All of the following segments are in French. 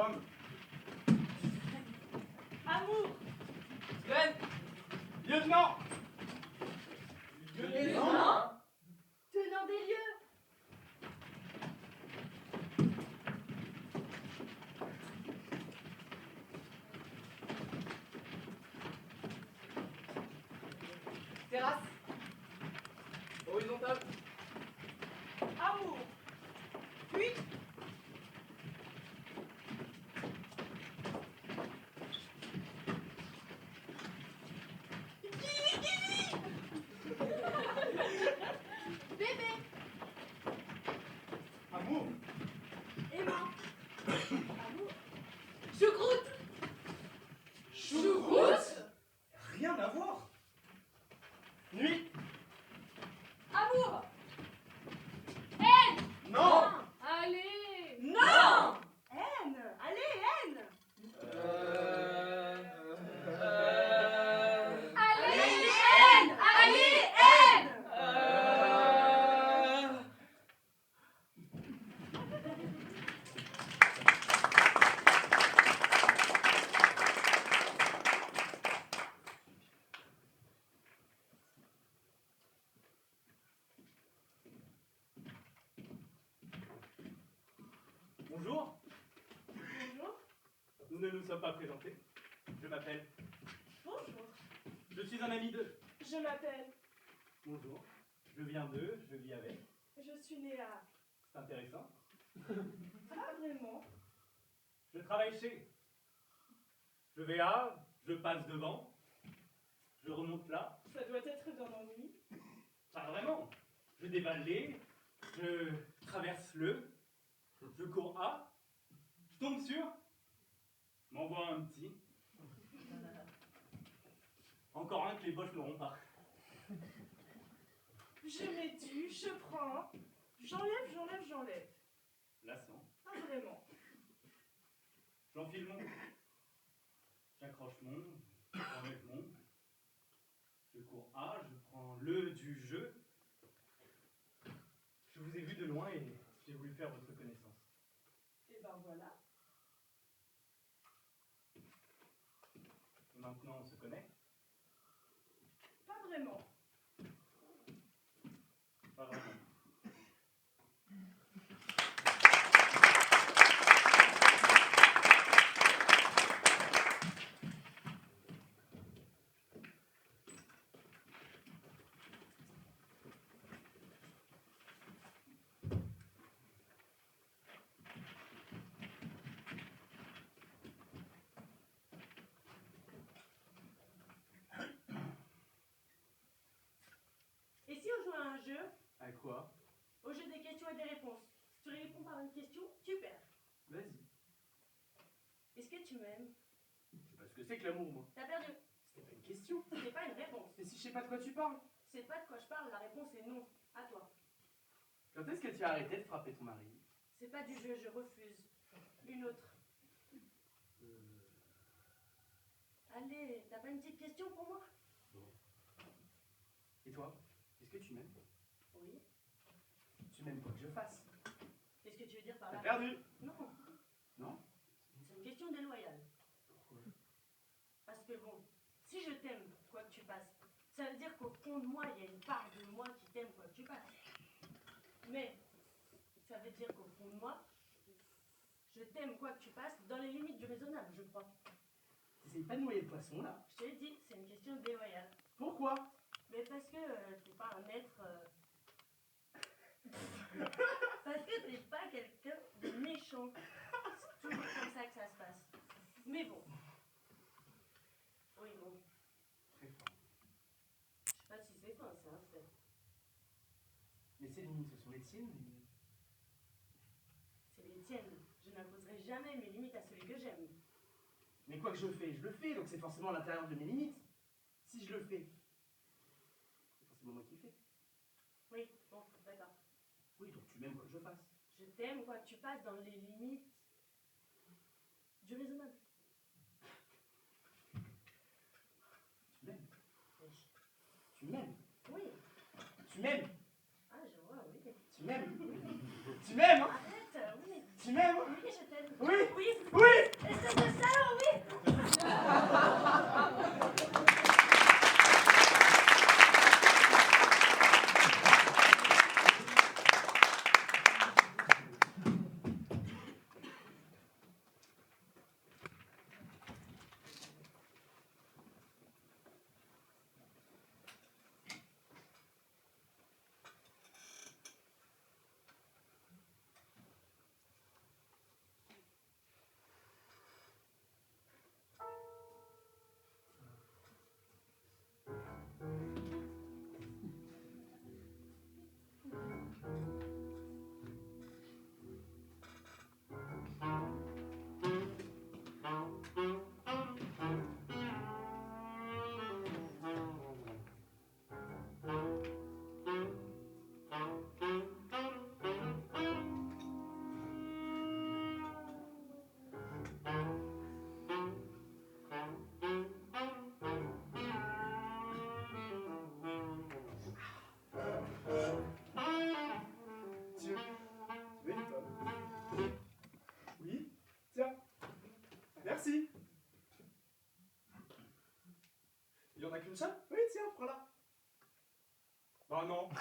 Tom. Amour. Glenn. Lieutenant. Lieutenant. Tenant des lieux. Terrasse. Horizontale. Amour. Puis. Bébé. Amour. Aimant. Amour. Choucroute. Choucroute. Rien à voir. Nuit. Amour. Non. Allez. Non. Haine. Allez, haine. Allez, haine. Allez, haine. Bonjour. Bonjour. Nous ne nous sommes pas présentés. Je m'appelle. Bonjour. Je suis un ami d'eux. Je m'appelle. Bonjour. Je viens d'eux, je vis avec. Je suis née à. C'est intéressant. Pas vraiment. Je travaille chez. Je vais à, je passe devant. Je remonte là. Ça doit être dans l'ennui. Pas vraiment. Je dévale les, je traverse le, je cours à, je tombe sur, m'envoie un petit. Encore un que les boches n'auront pas. Je m'étue, je prends. J'enlève. Lassant. Pas vraiment. J'enfile mon. J'accroche mon. J'enlève mon. Je cours à, je prends le du jeu. Je vous ai vu de loin et j'ai voulu faire votre connaissance. Et ben voilà. Maintenant on se connaît. Pas vraiment. Pas vraiment. Et si on jouait à un jeu, À quoi? au jeu des questions et des réponses? Si tu réponds par une question, tu perds. Vas-y. Est-ce que tu m'aimes? Je sais pas ce que c'est que l'amour, moi. T'as perdu. C'était pas une question. C'était pas une réponse. Mais si je sais pas de quoi tu parles. C'est pas de quoi je parle, la réponse est non. À toi. Quand est-ce que tu as arrêté de frapper ton mari? C'est pas du jeu, je refuse. Une autre. Allez, t'as pas une petite question pour moi? Et toi? Est-ce que tu m'aimes? Oui. Tu m'aimes quoi que je fasse? Qu'est-ce que tu veux dire par T'as là? perdu. Non, Non? c'est une question déloyale. Pourquoi? Parce que bon, si je t'aime, quoi que tu passes, ça veut dire qu'au fond de moi, il y a une part de moi qui t'aime, quoi que tu passes. Mais ça veut dire qu'au fond de moi, je t'aime, quoi que tu passes, dans les limites du raisonnable, je crois. T'essayes pas de noyer le poisson, là? Je t'ai dit, c'est une question déloyale. Pourquoi? Mais parce que t'es pas un être... Parce que t'es pas quelqu'un de méchant. C'est toujours comme ça que ça se passe. Mais bon. Oui, bon. Très fort. Je sais pas si c'est fin, c'est un fait. Mais ces limites, ce sont les tiennes. C'est les tiennes. Je n'imposerai jamais mes limites à celui que j'aime. Mais quoi que je fais, donc c'est forcément à l'intérieur de mes limites. Si je le fais, c'est forcément moi qui le fais. Oui, bon, d'accord. Oui, donc tu m'aimes quoi que je fasse. Je t'aime, quoi que tu passes, dans les limites du raisonnable. Tu m'aimes. Oui. Tu m'aimes. Oui. Tu m'aimes. Ah, je vois, oui. Tu m'aimes. Tu m'aimes, hein? Arrête, oui. Tu m'aimes. Oui, je t'aime. Oui. Oui. Oui.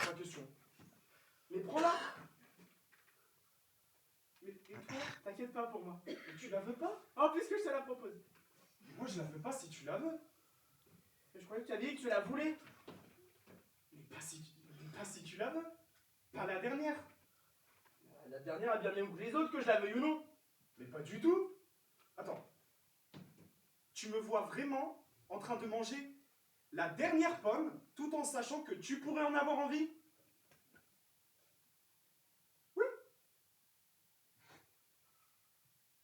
pas question. Mais prends-la. Mais et toi, t'inquiète pas pour moi. Mais tu la veux pas? En plus que je te la propose. Mais moi je la veux pas si tu la veux. Mais je croyais que tu avais dit que tu la voulais. Mais pas si tu la veux. Pas la dernière. La dernière a bien mieux que les autres, que je la veuille ou non. Mais pas du tout. Attends. Tu me vois vraiment en train de manger la dernière pomme tout en sachant que tu pourrais en avoir envie? Oui.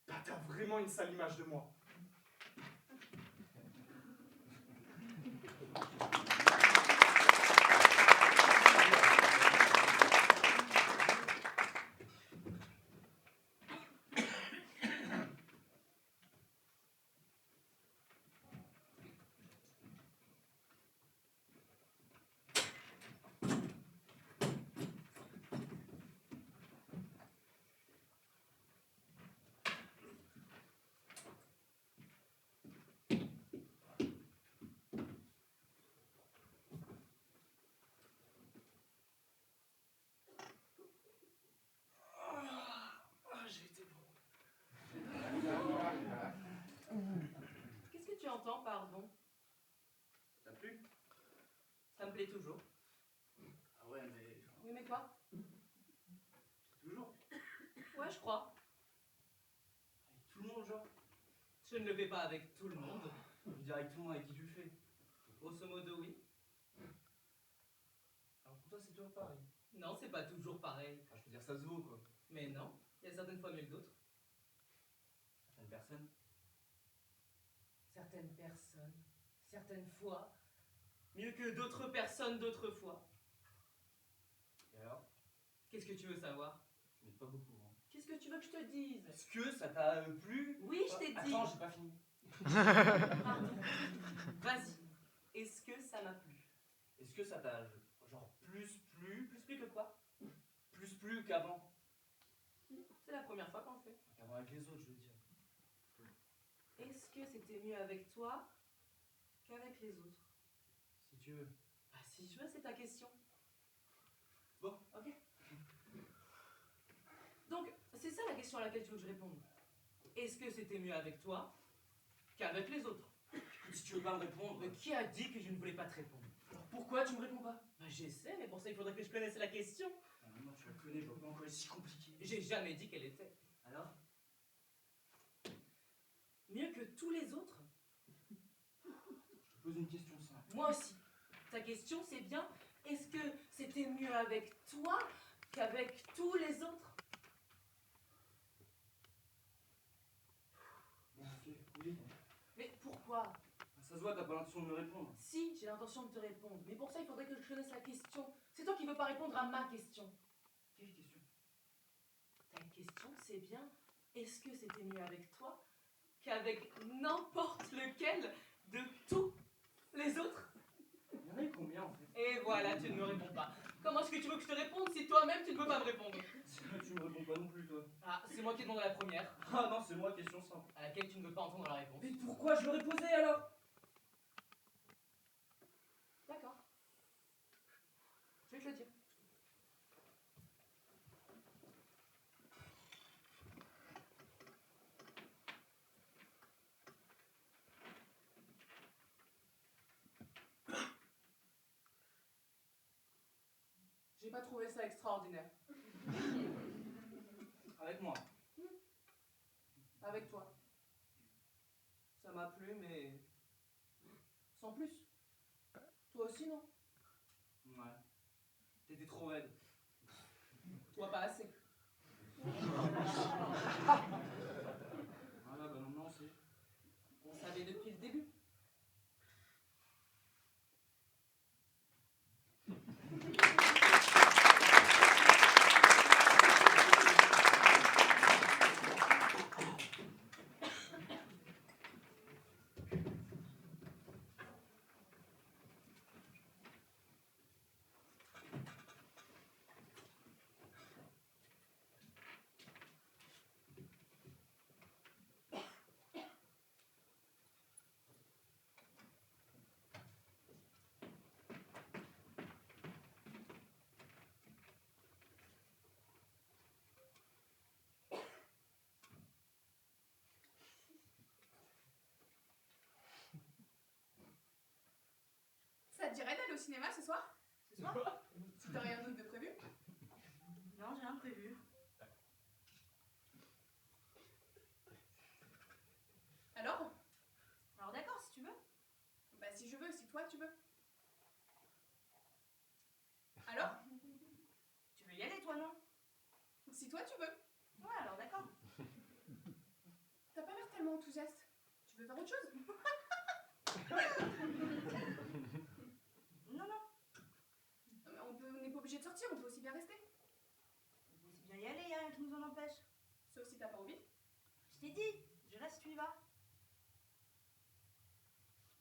Bah t'as vraiment une sale image de moi. J'ai été bon. Qu'est-ce que tu entends, pardon? Ça t'a plu? Ça me plaît toujours. Ah ouais, mais Oui, mais quoi? toujours. Ouais, je crois. Avec tout le monde, genre. Je ne le fais pas avec tout le monde. Je veux dire avec tout le monde avec qui tu le fais. Grosso modo, oui. Alors pour toi, c'est toujours pareil. Non, c'est pas toujours pareil. Enfin, je veux dire, ça se vaut, quoi. Mais non, il y a certaines fois mieux que d'autres. Certaines personnes. Certaines personnes, certaines fois, mieux que d'autres personnes d'autres fois. Et alors? Qu'est-ce que tu veux savoir? Tu m'aides pas beaucoup, hein. Qu'est-ce que tu veux que je te dise? Est-ce que ça t'a plu? Oui, je t'ai dit. Attends, j'ai pas fini. Pardon. Vas-y. Est-ce que ça m'a plu? Est-ce que ça t'a, genre, plus plu? Plus que quoi? Plus plu qu'avant? C'est la première fois qu'on le fait. Qu'avant avec les autres, je veux dire. Est-ce que c'était mieux avec toi qu'avec les autres? Si tu veux. Bah si je veux, c'est ta question. Bon. Ok. Donc, c'est ça la question à laquelle tu veux que je réponde. Est-ce que c'était mieux avec toi qu'avec les autres? Si tu veux pas me répondre. Mais qui a dit que je ne voulais pas te répondre? Alors pourquoi tu me réponds pas? Bah j'essaie, mais pour ça il faudrait que je connaisse la question. Ah, maintenant tu la connais, je vois pas encore elle est si compliquée. J'ai jamais dit qu'elle était. Alors? Mieux que tous les autres? Je te pose une question simple. Moi aussi. Ta question c'est bien, est-ce que c'était mieux avec toi qu'avec tous les autres? Bon, ok, oui. Mais pourquoi? Ça se voit, t'as pas l'intention de me répondre. Si, j'ai l'intention de te répondre, mais pour ça il faudrait que je connaisse la question. C'est toi qui veux pas répondre à ma question. Quelle question? Ta question c'est bien, est-ce que c'était mieux avec toi qu'avec n'importe lequel de tous les autres? Il y en a eu combien en fait? Et voilà, tu ne me réponds pas. Comment est-ce que tu veux que je te réponde si toi-même tu ne peux pas me répondre? Tu me réponds pas non plus, toi. Ah, c'est moi qui demande la première, Ah non, c'est moi, question simple. à laquelle tu ne veux pas entendre la réponse. Mais pourquoi je l'aurais posé alors? D'accord. Je vais te le dire. J'ai pas trouvé ça extraordinaire. Avec moi. Avec toi. Ça m'a plu, mais sans plus. Toi aussi, non? Ouais. T'étais trop raide. Toi, pas assez. Voilà, bah maintenant on sait. On savait depuis le début. Ça te dirait d'aller au cinéma ce soir? Ce soir? Si t'as rien d'autre de prévu? Non, j'ai rien prévu. Alors? Alors d'accord, si tu veux. Bah si je veux, si toi tu veux. Alors? Tu veux y aller, toi, non? Si toi tu veux. Ouais, alors d'accord. T'as pas l'air tellement enthousiaste. Tu veux faire autre chose? Non, non. Non, mais on n'est pas obligé de sortir, on peut aussi bien rester. On peut aussi bien y aller, y'a rien qui nous en empêche. Sauf si t'as pas envie. Je t'ai dit, je reste si tu y vas.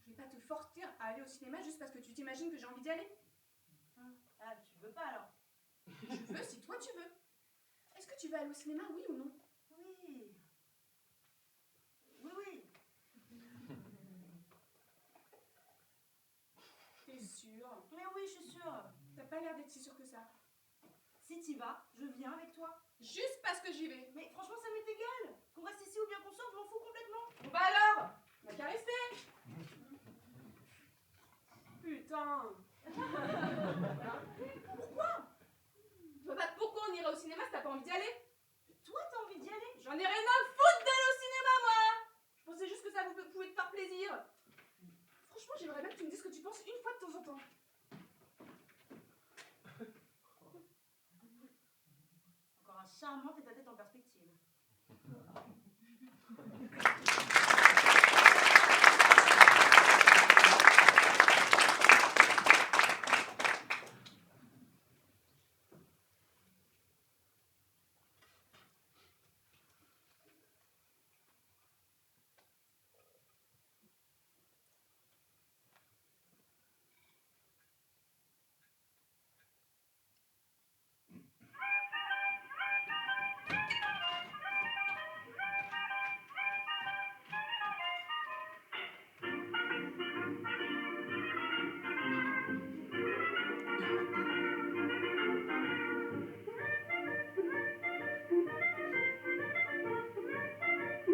Je vais pas te forcer à aller au cinéma juste parce que tu t'imagines que j'ai envie d'y aller. Ah, tu veux pas alors? Je veux si toi tu veux. Est-ce que tu veux aller au cinéma, oui ou non? Oui. Oui, oui. T'es sûre? Mais oui, je suis sûre. T'as pas l'air d'être si sûre que ça. Si t'y vas, je viens avec toi. Juste parce que j'y vais. Mais franchement, ça m'est égal. Qu'on reste ici ou bien qu'on sorte, je m'en fous complètement. Bon bah alors, on va qu'à rester. Putain. Pourquoi? Je vois pas pourquoi on irait au cinéma si t'as pas envie d'y aller. Toi, t'as envie d'y aller? J'en ai rien à foutre d'aller au cinéma, moi. Je pensais juste que ça pouvait te faire plaisir. Franchement, j'aimerais bien que tu me dises ce que tu penses une fois de temps en temps. Encore un charmant tête à tête en perspective.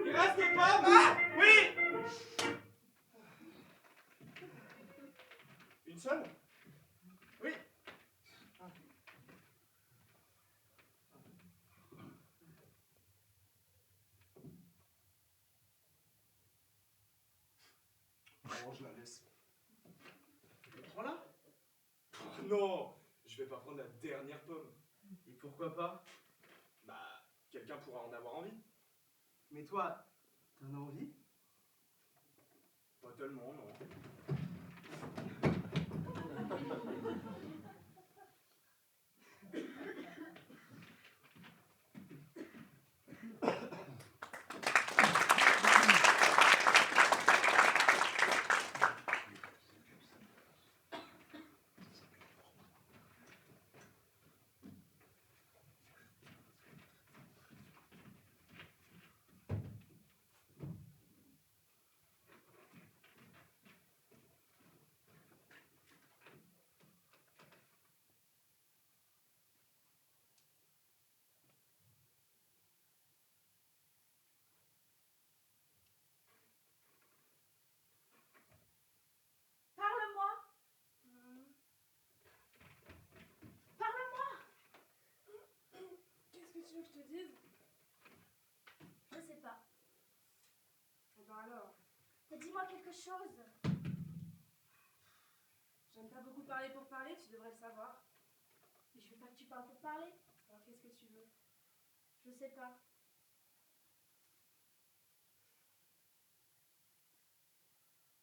Il reste pas, ma... Oui. Une seule? Oui. Bon, je la laisse. Prends-la. Oh non, je vais pas prendre la dernière pomme. Et pourquoi pas? Bah, quelqu'un pourra en avoir envie. Mais toi, t'en as envie? Pas tellement, non. Parle-moi. Parle-moi. Qu'est-ce que tu veux que je te dise? Je sais pas. Ben alors, Dis-moi quelque chose. j'aime pas beaucoup parler pour parler, tu devrais le savoir. Mais je veux pas que tu parles pour parler. Alors qu'est-ce que tu veux? Je sais pas.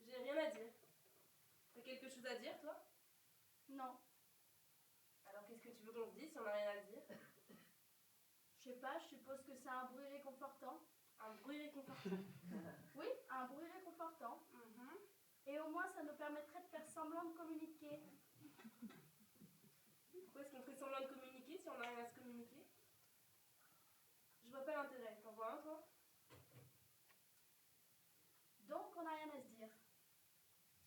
J'ai rien à dire. T'as quelque chose à dire, toi? Non. Alors qu'est-ce que tu veux qu'on se dise si on a rien à dire? Je sais pas, je suppose que c'est un bruit réconfortant. Un bruit réconfortant. Oui, un bruit réconfortant. Mhm. Et au moins, ça nous permettrait de faire semblant de communiquer. Pourquoi est-ce qu'on ferait semblant de communiquer si on n'a rien à se communiquer? Je vois pas l'intérêt. T'en vois un, toi? Donc, on n'a rien à se dire.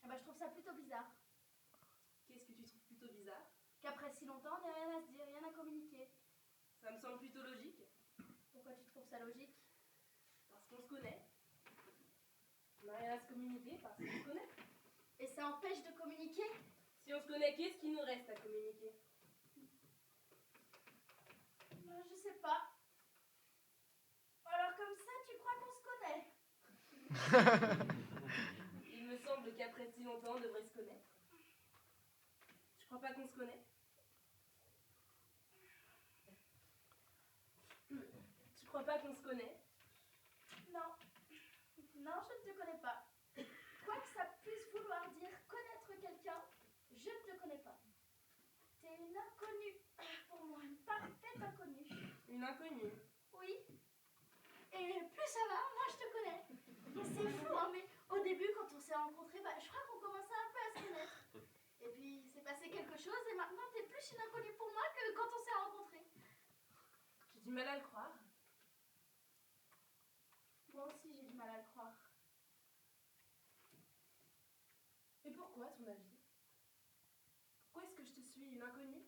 Eh ben, je trouve ça plutôt bizarre. Qu'est-ce que tu trouves plutôt bizarre? Qu'après si longtemps, on n'ait rien à se dire, rien à communiquer. Ça me semble plutôt logique. Pourquoi tu trouves ça logique? Parce qu'on se connaît. On n'a rien à se communiquer parce qu'on se connaît. Et ça empêche de communiquer? Si on se connaît, qu'est-ce qu'il nous reste à communiquer? Je sais pas. Alors comme ça, tu crois qu'on se connaît? Il me semble qu'après si longtemps, on devrait se connaître. Tu crois pas qu'on se connaît? Tu crois pas qu'on se connaît? Non. Non, je ne te connais pas. Quoi que ça puisse vouloir dire connaître quelqu'un, je ne te connais pas. T'es une inconnue. Pour moi, une parfaite inconnue. Une inconnue. Oui. Et plus ça va, moi je te connais. C'est fou, hein, mais au début, quand on s'est rencontrés, je crois qu'on commençait un peu à se connaître. Et puis, c'est passé quelque chose, et maintenant, t'es plus une inconnue pour moi que quand on s'est rencontrés. J'ai du mal à le croire. Moi aussi, j'ai du mal à le croire. Et pourquoi, à ton avis? Pourquoi est-ce que je te suis une inconnue?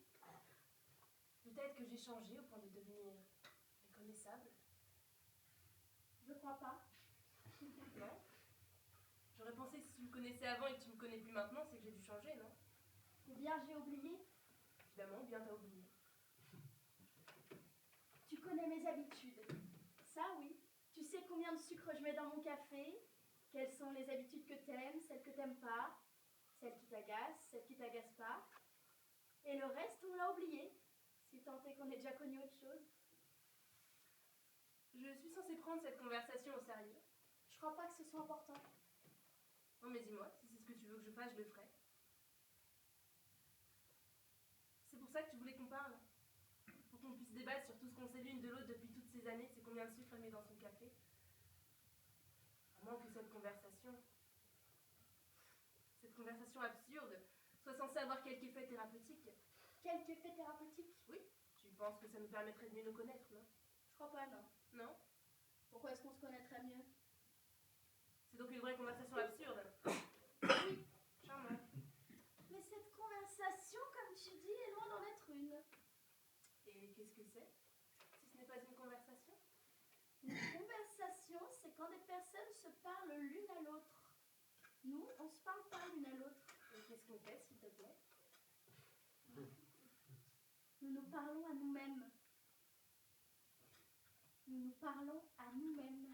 Peut-être que j'ai changé au point de devenir méconnaissable. Je crois pas. Non? J'aurais pensé que si tu me connaissais avant et que tu me connais plus maintenant, c'est que j'ai dû changer, non? Ou bien j'ai oublié. Évidemment, bien t'as oublié. Tu connais mes habitudes. Ça, oui. Tu sais combien de sucre je mets dans mon café, quelles sont les habitudes que t'aimes, celles que t'aimes pas, celles qui t'agacent, celles qui t'agacent pas. Et le reste, on l'a oublié. Si tant est qu'on ait déjà connu autre chose. Je suis censée prendre cette conversation au sérieux. Je crois pas que ce soit important. Non mais dis-moi, si c'est ce que tu veux que je fasse, je le ferai. C'est pour ça que tu voulais qu'on parle? Pour qu'on puisse débattre sur tout ce qu'on sait l'une de l'autre depuis toutes ces années, c'est combien de sucre elle met dans son café? À moins que cette conversation absurde, soit censée avoir quelque effet thérapeutique. Quelque effet thérapeutique? Oui, tu penses que ça nous permettrait de mieux nous connaître, non? Je crois pas, non. Non? Pourquoi est-ce qu'on se connaîtrait mieux? C'est donc une vraie conversation absurde. Oui. Charmant. Mais cette conversation, comme tu dis, est loin d'en être une. Et qu'est-ce que c'est? Si ce n'est pas une conversation? Une conversation, c'est quand des personnes se parlent l'une à l'autre. Nous, on se parle pas l'une à l'autre. Et qu'est-ce qu'on fait, s'il te plaît? Nous nous parlons à nous-mêmes. Nous nous parlons à nous-mêmes.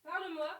Parle-moi.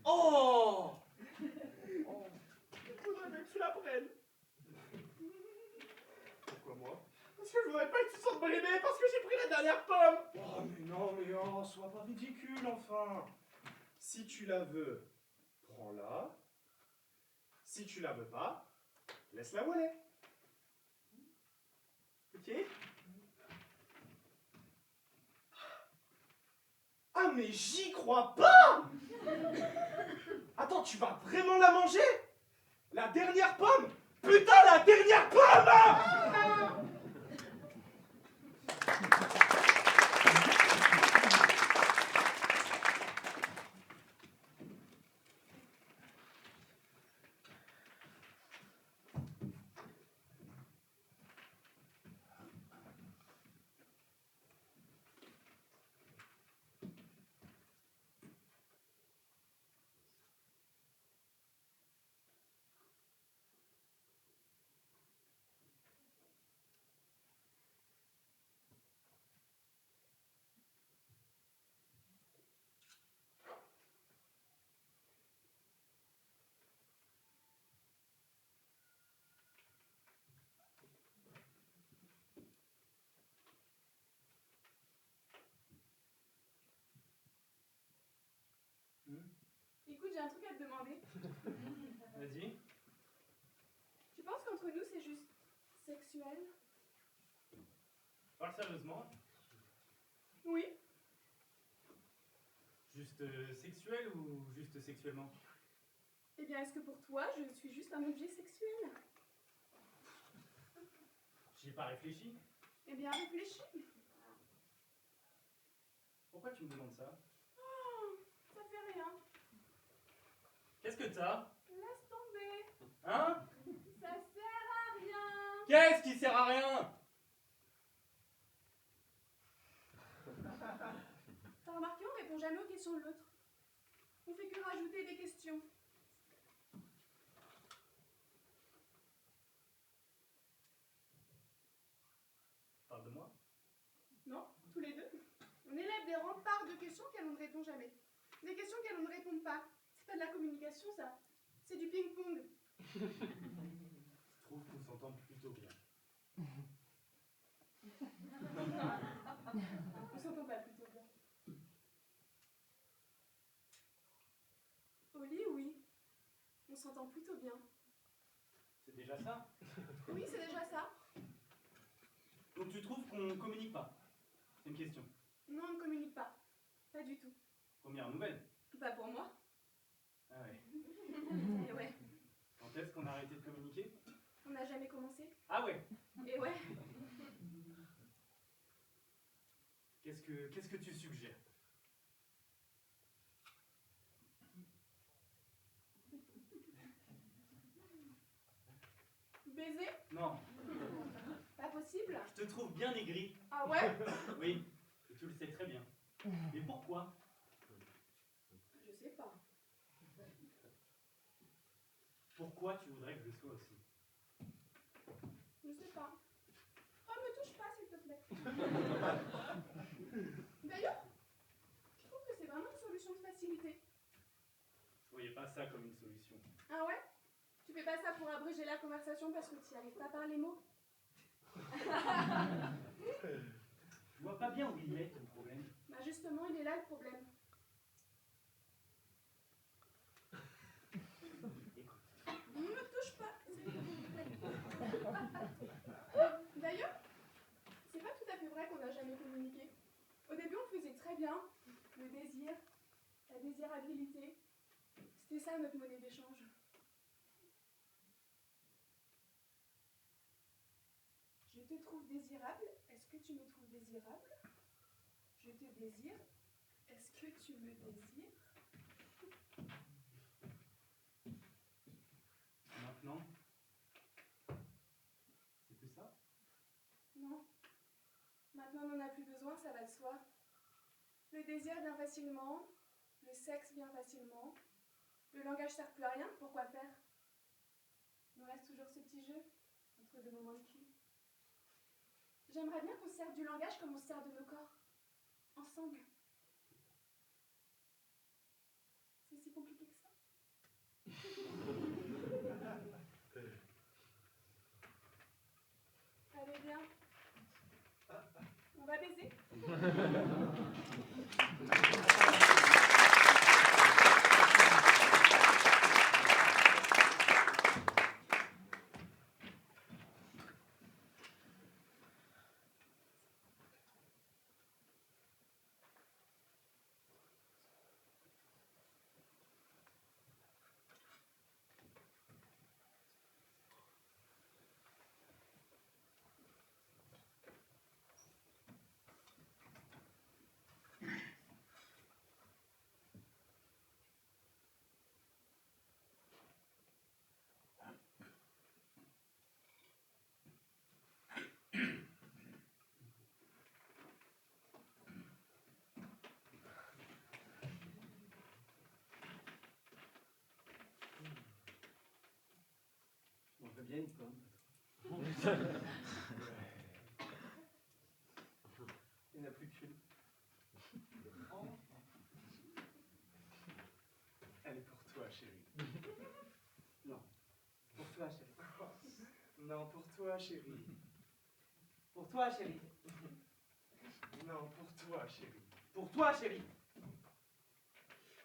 Oh! Il faudrait bien que tu la prennes. Pourquoi moi? Parce que je voudrais pas que tu sois brimé parce que j'ai pris la dernière pomme. Oh mais non, mais oh, sois pas ridicule enfin. Si tu la veux, prends-la. Si tu la veux pas, laisse-la où elle est. Ok? Ah mais j'y crois pas! Attends, tu vas vraiment la manger? La dernière pomme? Putain, la dernière pomme! Écoute, j'ai un truc à te demander. Vas-y. Tu penses qu'entre nous, c'est juste sexuel? Parle sérieusement. Oui. Juste sexuel ou juste sexuellement? Eh bien, est-ce que pour toi, je suis juste un objet sexuel? J'y ai pas réfléchi. Eh bien, réfléchis. Pourquoi tu me demandes ça? Oh, ça fait rien. Qu'est-ce que t'as? Laisse tomber. Hein? Ça sert à rien. Qu'est-ce qui sert à rien? T'as remarqué, on répond jamais aux questions de l'autre. On fait que rajouter des questions. Parle de moi. Non, tous les deux. On élève des remparts de questions auxquelles on ne répond jamais. Des questions auxquelles on ne répond pas. C'est pas de la communication, ça. C'est du ping-pong. Je trouve qu'on s'entend plutôt bien. On s'entend pas plutôt bien. Au lit, oui. On s'entend plutôt bien. C'est déjà ça? Oui, c'est déjà ça. Donc tu trouves qu'on communique pas? C'est une question. Non, on ne communique pas. Pas du tout. Première nouvelle. Pas pour moi. Ah ouais. Et ouais. Quand est-ce qu'on a arrêté de communiquer? On n'a jamais commencé. Ah ouais. Et ouais. Qu'est-ce que tu suggères? Baiser? Non, Pas possible. je te trouve bien aigri. Ah ouais? Oui, et tu le sais très bien. Mais pourquoi? Je sais pas. Pourquoi tu voudrais que je le sois aussi? Je sais pas. Oh, me touche pas, s'il te plaît. D'ailleurs, je trouve que c'est vraiment une solution de facilité. Je voyais pas ça comme une solution. Ah ouais? Tu fais pas ça pour abréger la conversation parce que tu n'y arrives pas par les mots? Je vois pas bien où il est ton problème. Bah justement, il est là le problème. Écoute, Ne me touche pas, s'il te plaît. D'ailleurs, c'est pas tout à fait vrai qu'on n'a jamais communiqué. Au début, on le faisait très bien. Le désir, la désirabilité. C'était ça notre monnaie d'échange. Je te trouve désirable. Est-ce que tu me trouves désirable? Je te désire. Est-ce que tu me désires? maintenant, c'est plus ça? Non. Maintenant, on n'en a plus besoin, ça va de soi. Le désir vient facilement. Le sexe vient facilement. Le langage sert plus à rien, pourquoi faire? Il nous reste toujours ce petit jeu entre deux moments de cul. J'aimerais bien qu'on se serve du langage comme on se sert de nos corps. Ensemble. C'est si compliqué que ça? Allez, viens. On va baiser? On veut bien une pomme. Il n'y en a plus qu'une. Elle est pour toi, chérie. Non. Pour toi, chérie. Non, pour toi, chérie. Pour toi, chérie. Non, pour toi, chérie. Pour toi, chérie.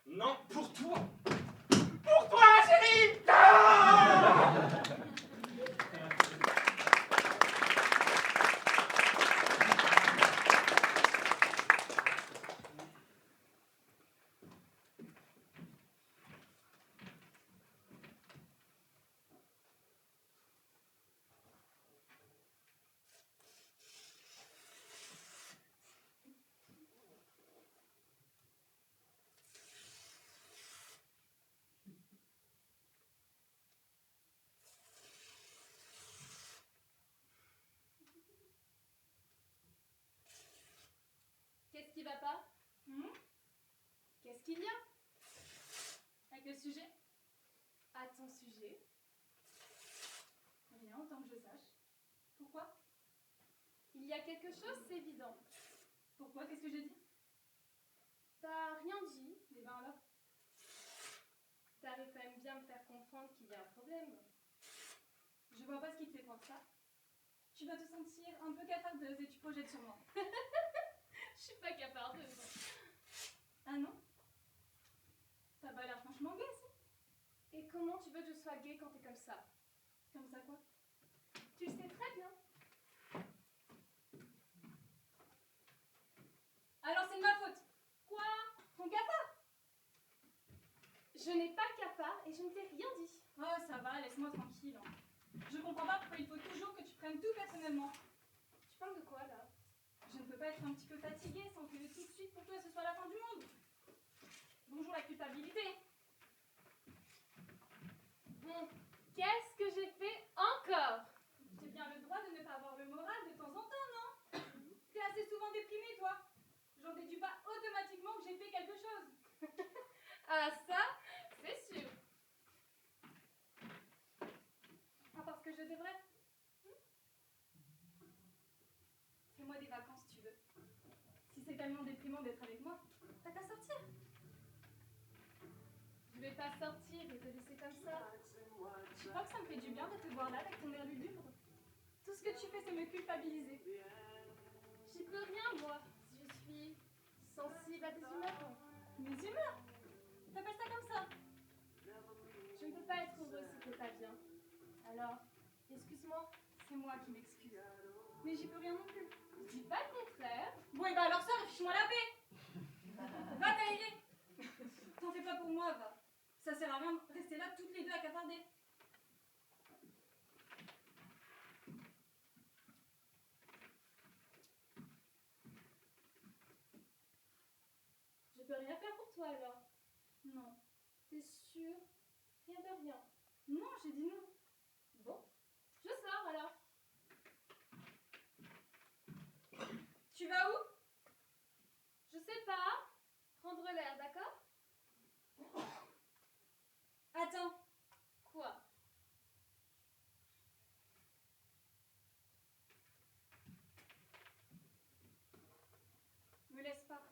Non, pour toi! Pour toi, chérie. Ah. Qu'est-ce qui va pas? Qu'est-ce qu'il y a? À quel sujet? À ton sujet. Rien, autant que je sache. Pourquoi? Il y a quelque chose, c'est évident. Pourquoi? Qu'est-ce que j'ai dit? T'as rien dit. Eh ben alors. T'arrives quand même bien à me faire comprendre qu'il y a un problème. Je vois pas ce qui te fait croire ça. Tu vas te sentir un peu cafardeuse et tu projettes sur moi. Je suis pas capardeuse. Ah non? T'as pas l'air franchement gaie, si? Et comment tu veux que je sois gaie quand t'es comme ça? Comme ça quoi? Tu le sais très bien. Alors c'est de ma faute. Quoi? Ton cafard? Je n'ai pas le cafard et je ne t'ai rien dit. Oh ça va, laisse-moi tranquille. Hein. Je comprends pas pourquoi il faut toujours que tu prennes tout personnellement. Tu parles de quoi là? Je ne peux pas être un petit peu fatiguée sans que tout de suite pour toi ce soit la fin du monde. Bonjour la culpabilité. Bon, qu'est-ce que j'ai fait encore? J'ai bien le droit de ne pas avoir le moral de temps en temps, non? T'es assez souvent déprimée, toi. J'en déduis pas automatiquement que j'ai fait quelque chose. Ah ça, c'est sûr. Ah, parce que je devrais. Fais-moi des vacances, tu veux. Si c'est tellement déprimant d'être avec moi, t'as qu'à sortir. Je vais pas sortir et te laisser comme ça. Je crois que ça me fait du bien de te voir là avec ton air lugubre. Tout ce que tu fais, c'est me culpabiliser. J'y peux rien, moi. Je suis sensible à tes humeurs. Mes humeurs? T'appelles ça comme ça? Je ne peux pas être heureuse si t'es pas bien. Alors, excuse-moi. C'est moi qui m'excuse. Mais j'y peux rien non plus. Je dis pas le contraire. Bon, et bah alors sors et fiche-moi la paix. Va t'aérer. T'en fais pas pour moi, va. Ça sert à rien de rester là toutes les deux à cafarder. Je peux rien faire pour toi alors. Non. T'es sûre? Rien de rien. Non, j'ai dit non. Bon, je sors alors. Tu vas où? Je sais pas. Prendre l'air, d'accord? Attends. Quoi? Me laisse pas.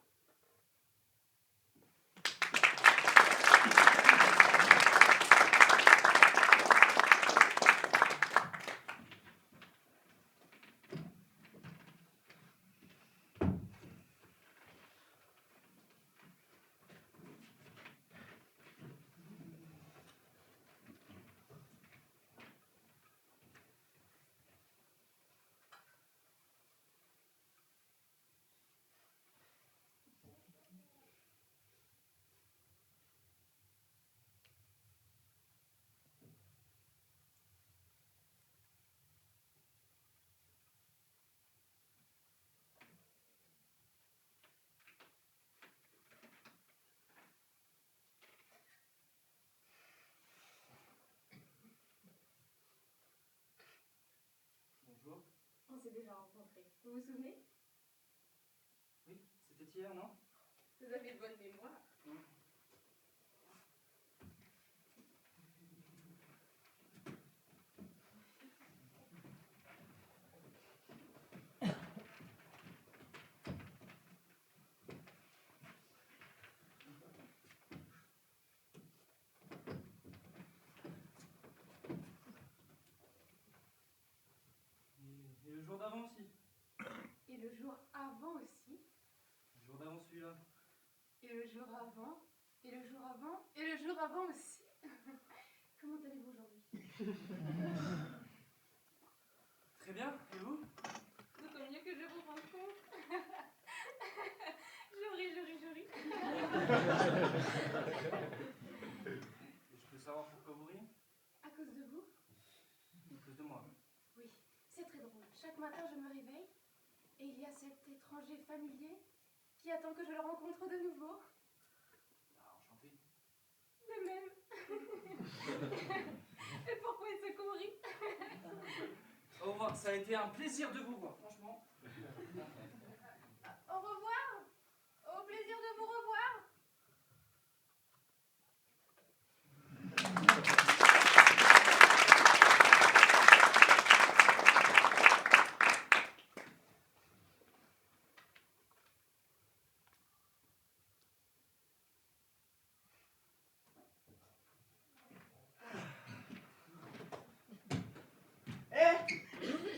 Bonjour. On s'est déjà rencontrés. Vous vous souvenez? Oui, c'était hier, non? Vous avez bonne mémoire. Et le jour d'avant aussi. Et le jour avant aussi. Le jour d'avant celui-là. Et le jour avant. Et le jour avant. Et le jour avant aussi. comment allez-vous aujourd'hui? Très bien, et vous? D'autant mieux que je vous rencontre. Je ris. Je peux savoir pourquoi vous riez? À cause de vous? À cause de moi. Oui, c'est très drôle. Chaque matin, je me réveille et il y a cet étranger familier qui attend que je le rencontre de nouveau. Ah, enchanté. De même. Et pourquoi est-ce qu'on rit? Au revoir, ça a été un plaisir de vous voir, franchement. Au revoir. Au plaisir de vous revoir. Hé,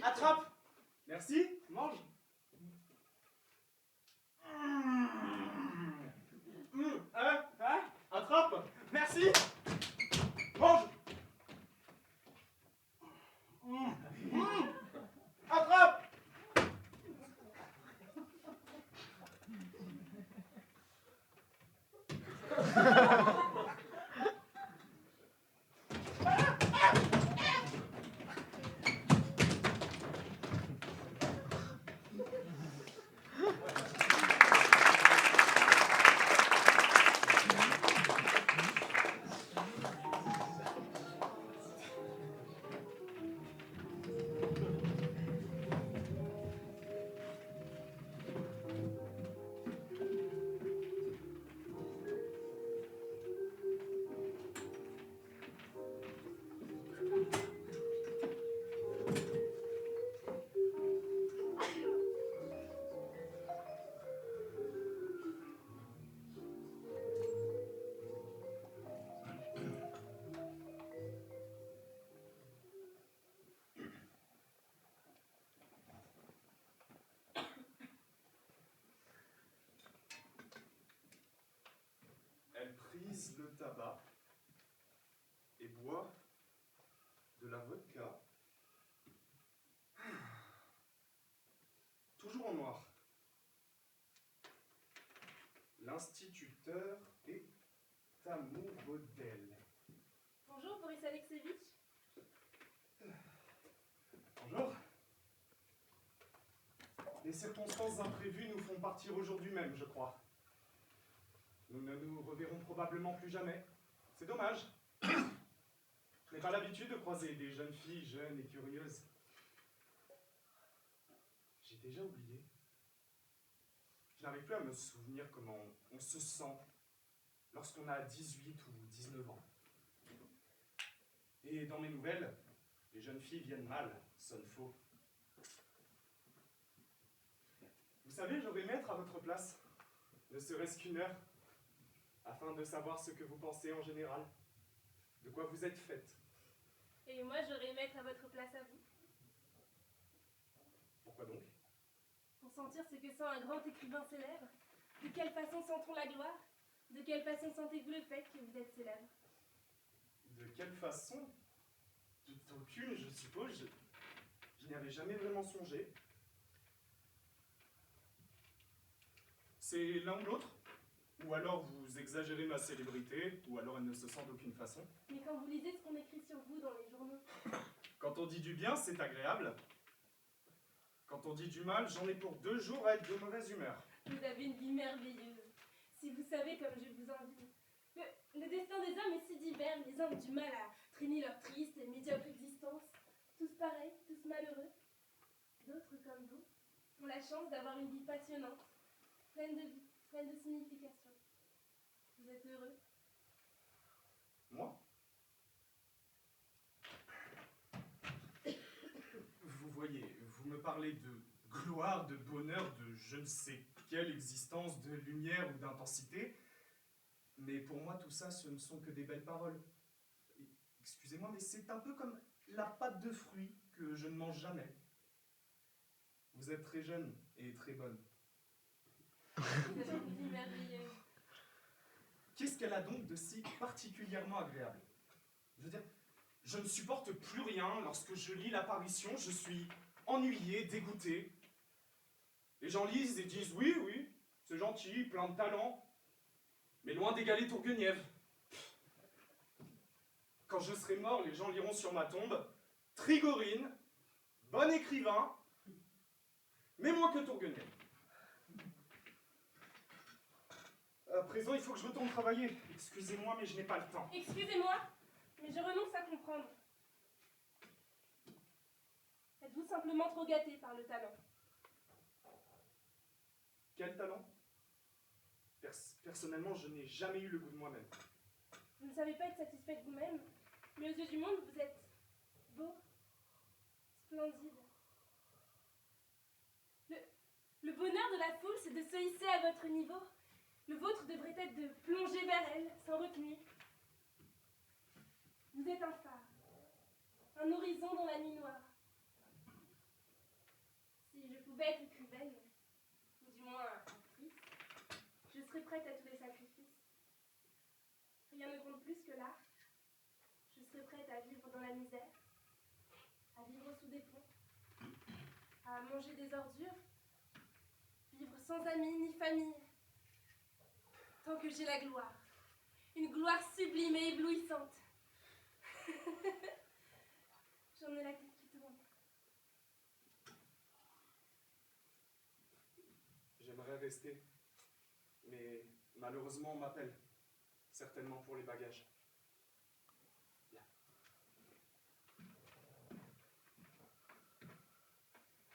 attrape. Merci, mange. Attrape. Merci. Mange. Attrape. Elle prise le tabac et boit de la vodka. Toujours en noir. L'instituteur est amoureux d'elle. Bonjour, Boris Alexevitch. Bonjour. Les circonstances imprévues nous font partir aujourd'hui même, je crois. Nous ne nous reverrons probablement plus jamais. C'est dommage. Je n'ai pas l'habitude de croiser des jeunes filles jeunes et curieuses. J'ai déjà oublié. Je n'arrive plus à me souvenir comment on se sent lorsqu'on a 18 ou 19 ans. Et dans mes nouvelles, les jeunes filles viennent mal, sonnent faux. Vous savez, j'aurais aimé être à votre place, ne serait-ce qu'une heure, afin de savoir ce que vous pensez en général, de quoi vous êtes faite. Et moi, j'aurais aimé être à votre place à vous. Pourquoi donc? Pour sentir ce que sent un grand écrivain célèbre. De quelle façon sent-on la gloire? De quelle façon sentez-vous le fait que vous êtes célèbre? De quelle façon? Aucune, je suppose. Je n'y avais jamais vraiment songé. C'est l'un ou l'autre? Ou alors vous exagérez ma célébrité, ou alors elle ne se sent d'aucune façon. Mais quand vous lisez ce qu'on écrit sur vous dans les journaux, Quand on dit du bien, c'est agréable. Quand on dit du mal, j'en ai pour 2 jours à être de mauvaise humeur. vous avez une vie merveilleuse. Si vous savez comme je vous envie. Le destin des hommes est si divers. Les uns ont du mal à traîner leur triste et médiocre existence. Tous pareils, tous malheureux. D'autres, comme vous, ont la chance d'avoir une vie passionnante, pleine de vie, pleine de signification. Vous êtes heureux? Moi? Vous voyez, vous me parlez de gloire, de bonheur, de je ne sais quelle existence, de lumière ou d'intensité. Mais pour moi, tout ça, ce ne sont que des belles paroles. Excusez-moi, mais c'est un peu comme la pâte de fruits que je ne mange jamais. Vous êtes très jeune et très bonne. Vous avez une vie merveilleuse. Qu'est-ce qu'elle a donc de si particulièrement agréable? Je veux dire, Je ne supporte plus rien. Lorsque je lis l'apparition, je suis ennuyé, dégoûté. Les gens lisent et disent oui, oui, c'est gentil, plein de talent, mais loin d'égaler Tourgueniev. Quand je serai mort, les gens liront sur ma tombe Trigorine, bon écrivain, mais moins que Tourgueniev. À présent, il faut que je retourne travailler. Excusez-moi, mais je n'ai pas le temps. Excusez-moi, mais je renonce à comprendre. Êtes-vous simplement trop gâté par le talent? Quel talent? Personnellement, je n'ai jamais eu le goût de moi-même. Vous ne savez pas être satisfait de vous-même, mais aux yeux du monde, vous êtes beau, splendide. Le bonheur de la foule, c'est de se hisser à votre niveau. Le vôtre devrait être de plonger vers elle, sans retenue. Vous êtes un phare, un horizon dans la nuit noire. Si je pouvais être écrivaine, ou du moins actrice, je serais prête à tous les sacrifices. Rien ne compte plus que l'art. Je serais prête à vivre dans la misère, à vivre sous des ponts, à manger des ordures, vivre sans amis ni famille. Tant que j'ai la gloire, une gloire sublime et éblouissante. J'en ai la tête qui tourne. J'aimerais rester, mais malheureusement on m'appelle, certainement pour les bagages. Bien.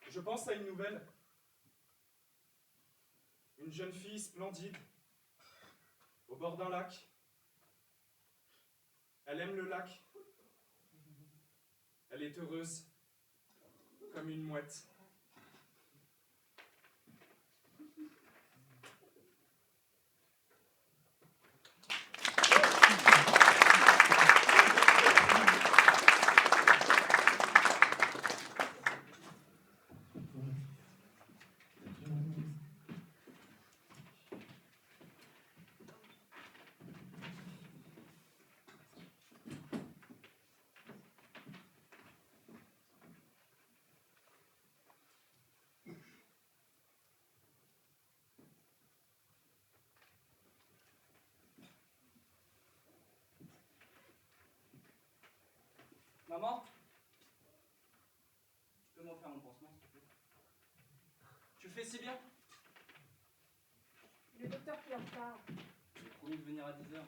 Je pense à une nouvelle. Une jeune fille splendide, au bord d'un lac. Elle aime le lac. Elle est heureuse, comme une mouette. Maman, tu peux m'en faire mon pansement, s'il te plaît? Tu fais si bien. Le docteur qui est en retard. J'ai promis de venir à 10h.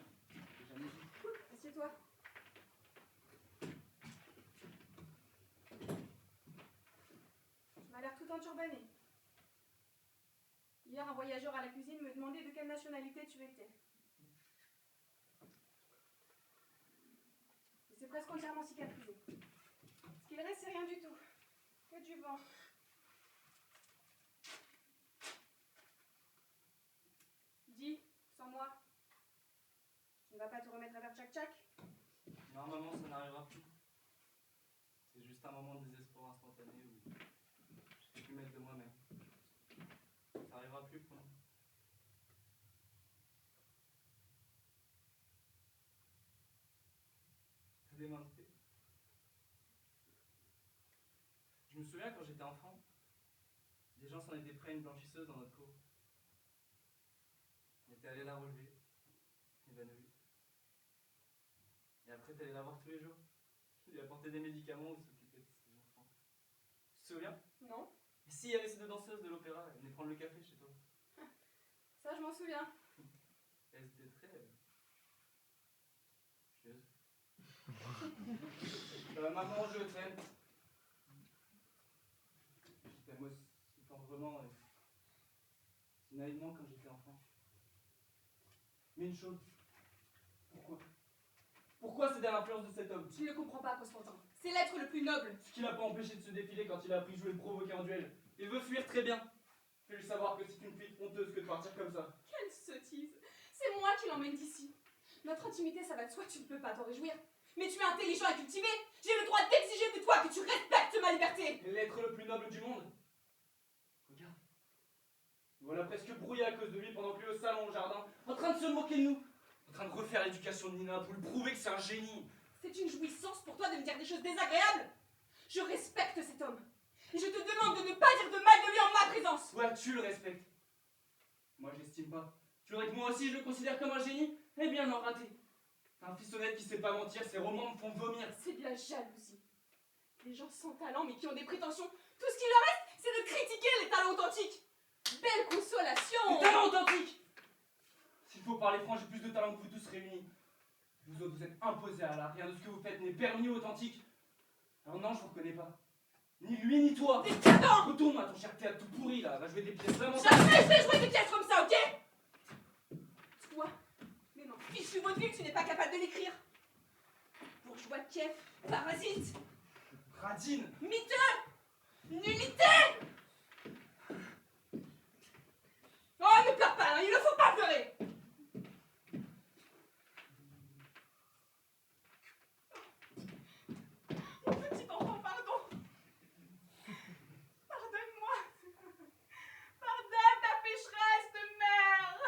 J'ai jamais vu. Assieds-toi. Tu m'as l'air tout enturbané. Hier, un voyageur à la cuisine me demandait de quelle nationalité tu étais. Et c'est presque entièrement cicatrisé. Ce qu'il reste, c'est rien du tout. Que du vent. Dis, sans moi, tu ne vas pas te remettre à faire tchac-tchac? Non, maman, ça n'arrivera plus. C'est juste un moment de désespoir instantané où je ne sais plus mettre de moi-même. Ça n'arrivera plus pour nous. T'as des mains de fée. Je me souviens quand j'étais enfant, des gens s'en étaient pris à une blanchisseuse dans notre cour. On était allé la relever, évanouie. Et après, t'allais la voir tous les jours. Tu lui apportais des médicaments ou s'occuper de ses enfants. Tu te souviens? Non. Et s'il y avait ces deux danseuses de l'opéra, elles venaient prendre le café chez toi. Ça, je m'en souviens. Elles étaient très... pieuses. Maman, je t'aime. Je t'aime aussi tendrement et si naïvement quand j'étais enfant. Mais une chose. Pourquoi c'est derrière l'influence de cet homme? Tu ne le comprends pas, Constantin. C'est l'être le plus noble. Ce qui l'a pas empêché de se défiler quand il a appris jouer le provoquer en duel. Il veut fuir très bien. Fais-lui savoir que c'est une fille honteuse que de partir comme ça. Quelle sottise. C'est moi qui l'emmène d'ici. Notre intimité, ça va de soi, tu ne peux pas t'en réjouir. Mais tu es intelligent et cultivé. J'ai le droit d'exiger de toi que tu respectes ma liberté. Et l'être le plus noble du monde. Regarde. Nous voilà presque brouillés à cause de lui pendant que lui au salon, au jardin, en train de se moquer de nous. En train de refaire l'éducation de Nina pour lui prouver que c'est un génie. C'est une jouissance pour toi de me dire des choses désagréables. Je respecte cet homme. Et je te demande de ne pas dire de mal de lui en ma présence. Toi, tu le respectes. Moi, je l'estime pas. Tu voudrais que moi aussi je le considère comme un génie? Eh bien, non, raté. Un fils honnête qui sait pas mentir, ses romans me font vomir. C'est de la jalousie. Les gens sans talent mais qui ont des prétentions, tout ce qu'il leur reste, c'est de critiquer les talents authentiques. Belle consolation. Les talents authentiques! S'il faut parler franc, j'ai plus de talent que vous tous réunis. Vous autres, vous êtes imposés à l'art. Rien de ce que vous faites n'est permis ou authentique. Alors non, je vous reconnais pas. Ni lui, ni toi. T'es cadent. Retourne à ton cher théâtre tout pourri, là. Va jouer des pièces vraiment... Jamais je vais jouer des pièces comme ça, ok? Toi, mais non, fichu vaudeville, tu n'es pas capable de l'écrire. Bourgeois de Kiev, parasite, Radine! miteux, nullité. Oh, ne pleure pas, hein, il ne faut pas pleurer. Mon petit enfant, pardon. Pardonne-moi. Pardonne ta pécheresse de mère.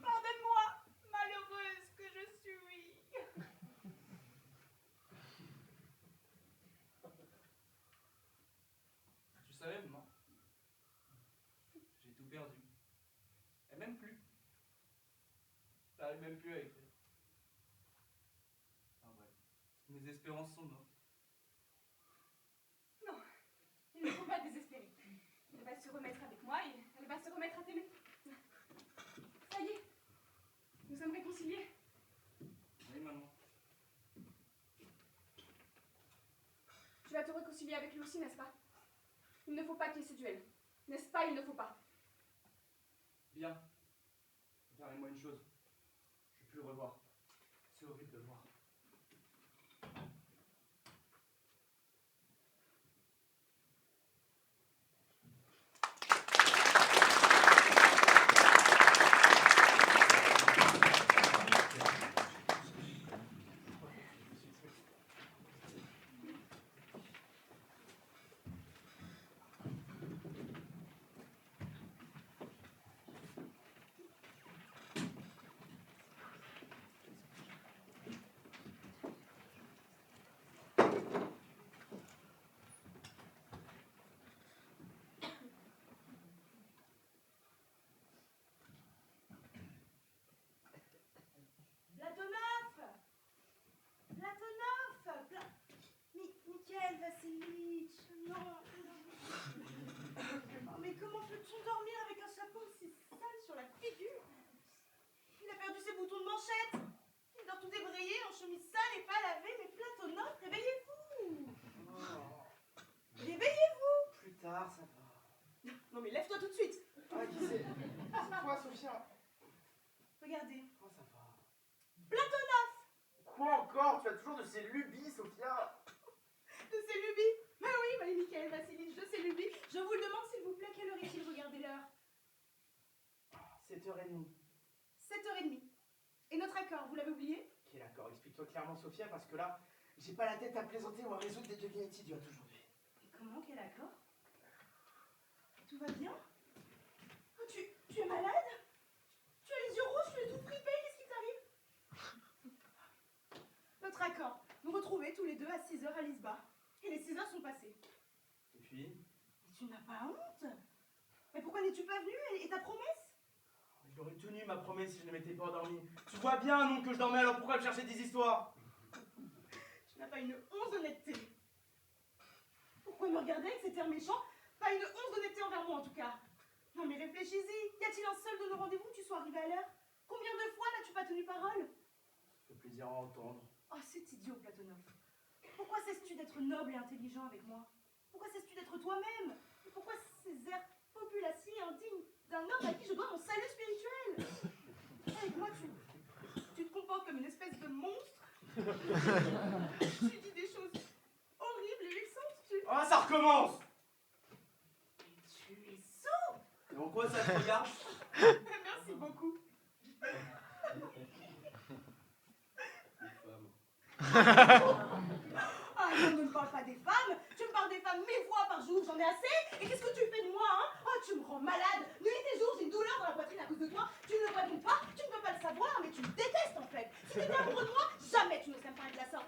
Pardonne-moi, malheureuse que je suis. Tu savais, maman? J'ai tout perdu. Et même plus. J'arrive même plus à écrire. Enfin bref, mes espérances sont mortes. Non, il ne faut pas désespérer. Elle va se remettre avec moi et elle va se remettre à t'aimer. Ça y est, nous sommes réconciliés. Oui, maman. Tu vas te réconcilier avec lui aussi, n'est-ce pas? Il ne faut pas qu'il y ait ce duel. N'est-ce pas? Il ne faut pas. Bien. Permets-moi une chose. Je veux plus le revoir. C'est horrible de le voir. Mikhail Vassilitch, non. Oh, mais comment peut-on dormir avec un chapeau aussi sale sur la figure? Il a perdu ses boutons de manchette. Il dort tout débrayé, en chemise sale et pas lavée. Mais Platonov, réveillez-vous. Réveillez-vous. Plus tard, ça va. Non mais lève-toi tout de suite. Ah, qui c'est? C'est toi, Sophia? Regardez. Oh, ça va. Platonov. Quoi encore? Tu as toujours de ces lubies, Sophia? De ces lubies? Bah oui, Mikhail Vassilitch, de ces lubies. Je vous le demande s'il vous plaît, quelle heure est-il? Regardez l'heure. 7h30. 7h30. Et notre accord, vous l'avez oublié? Quel accord? Explique-toi clairement, Sophia, parce que là, j'ai pas la tête à plaisanter ou à résoudre des devinettes idiotes aujourd'hui. Et comment, quel accord? Tout va bien? Oh, tu es malade? Tu as les yeux rouges, tu es tout fripé, qu'est-ce qui t'arrive? Notre accord, nous retrouver tous les deux à 6h à Lisba. Et les 6h sont passées. Et puis? Mais tu n'as pas honte? Mais pourquoi n'es-tu pas venu? Et ta promesse? J'aurais tenu ma promesse si je ne m'étais pas endormi. Tu vois bien, non, que je dormais, alors pourquoi me chercher des histoires? Tu n'as pas une once d'honnêteté. Pourquoi me regarder avec cet air méchant? Pas une once d'honnêteté envers moi en tout cas. Non mais réfléchis-y. Y a-t-il un seul de nos rendez-vous où tu sois arrivé à l'heure? Combien de fois n'as-tu pas tenu parole? Ça fait plaisir à entendre. Oh, c'est idiot, Platonov. Pourquoi cesses-tu d'être noble et intelligent avec moi? Pourquoi cesses-tu d'être toi-même? Et pourquoi ces airs populaciers indignes d'un homme à qui je dois mon salut spirituel? Avec moi, tu te comportes comme une espèce de monstre. Tu dis des choses horribles et vexantes. Ah, ça recommence! Tu es sourd. Et en quoi ça te regarde? Merci beaucoup. Ah non, ne me parle pas des femmes. Tu me parles des femmes 1000 fois par jour, j'en ai assez. Et qu'est-ce que tu fais de moi, hein? Oh, tu me rends malade. Nuit et jour, j'ai une douleur dans la poitrine à cause de toi. Tu ne le réponds pas, tu ne peux pas le savoir, mais tu me détestes en fait. Si tu étais amoureux de moi, jamais tu ne serais pas de la sorte.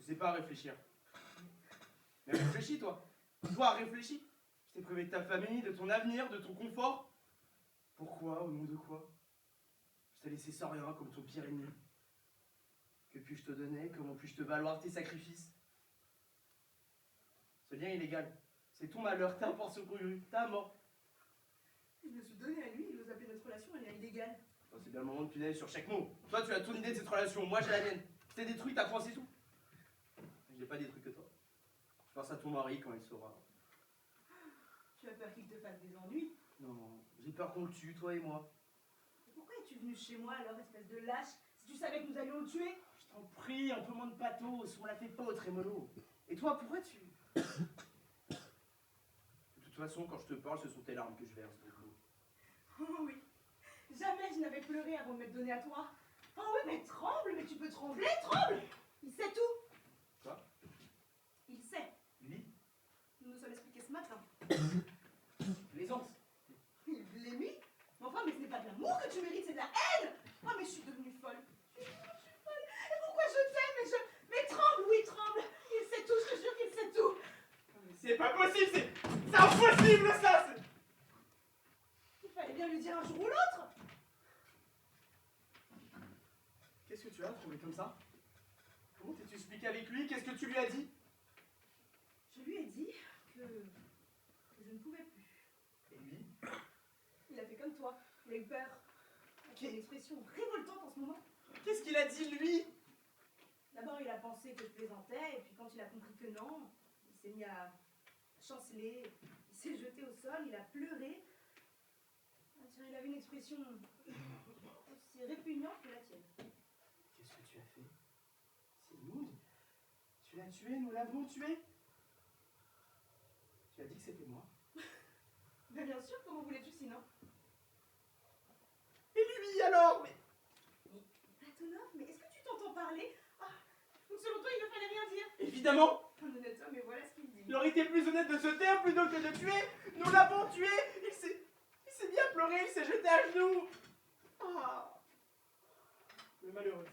sais pas réfléchir. Mais réfléchis, toi. Toi, réfléchis. Tu t'es privé de ta famille, de ton avenir, de ton confort. Pourquoi, au nom de quoi? Je t'ai laissé sans rien, comme ton pire ennemi. Que puis-je te donner? Comment puis-je te valoir tes sacrifices? Ce lien illégal, c'est ton malheur, ta pension congrue, ta mort. Je me suis donné à lui, il ose appeler notre relation un lien illégal. Oh, c'est bien le moment de punaise sur chaque mot. Toi, tu as ton idée de cette relation, moi j'ai la mienne. Je t'ai détruit, t'as pensé tout. Je n'ai pas détruit que toi. Je pense à ton mari quand il saura. Tu as peur qu'il te fasse des ennuis? Non, j'ai peur qu'on le tue, toi et moi. Pourquoi es-tu venu chez moi alors, espèce de lâche, si tu savais que nous allions le tuer? Je t'en prie, un peu moins de pathos, on la fait pas au trémolo. Et toi, pourquoi tu... De toute façon, quand je te parle, ce sont tes larmes que je verse. Oh oui, jamais je n'avais pleuré avant de m'être donné à toi. Oh oui, mais tremble, mais tu peux trembler, tremble. Il sait tout. Quoi? Il sait. Lui? Nous nous sommes expliqués ce matin. Plaisance. Il l'aimait. Mais enfin, mais ce n'est pas de l'amour que tu mérites, c'est de la haine. Oh, mais je suis devenue folle. Je suis folle. Et pourquoi je t'aime? Mais tremble, oui, tremble. Il sait tout, je te jure qu'il sait tout. C'est pas possible, c'est impossible ça. Il fallait bien lui dire un jour ou l'autre. Qu'est-ce que tu as trouvé comme ça? Comment t'es-tu expliqué avec lui? Qu'est-ce que tu lui as dit? Je lui ai dit que je ne pouvais plus. Et lui? Il a fait comme toi. Il a eu peur. Il a une expression révoltante en ce moment. Qu'est-ce qu'il a dit, lui? D'abord, il a pensé que je plaisantais, et puis quand il a compris que non, il s'est mis à chanceler, il s'est jeté au sol, il a pleuré. Il avait une expression aussi répugnante que la tienne. Qu'est-ce que tu as fait? C'est immonde. Tu l'as tué, nous l'avons tué. Tu as dit que c'était moi. Mais bien sûr, comment voulais-tu sinon? Et lui alors? Mais... Platonov, mais est-ce que tu t'entends parler? Ah, donc selon toi, il ne fallait rien dire. Évidemment. Un honnête homme, mais voilà ce qu'il dit. Il aurait été plus honnête de se taire plutôt que de tuer. Nous l'avons tué. Il s'est bien pleuré, il s'est jeté à genoux. Ah. Le malheureux.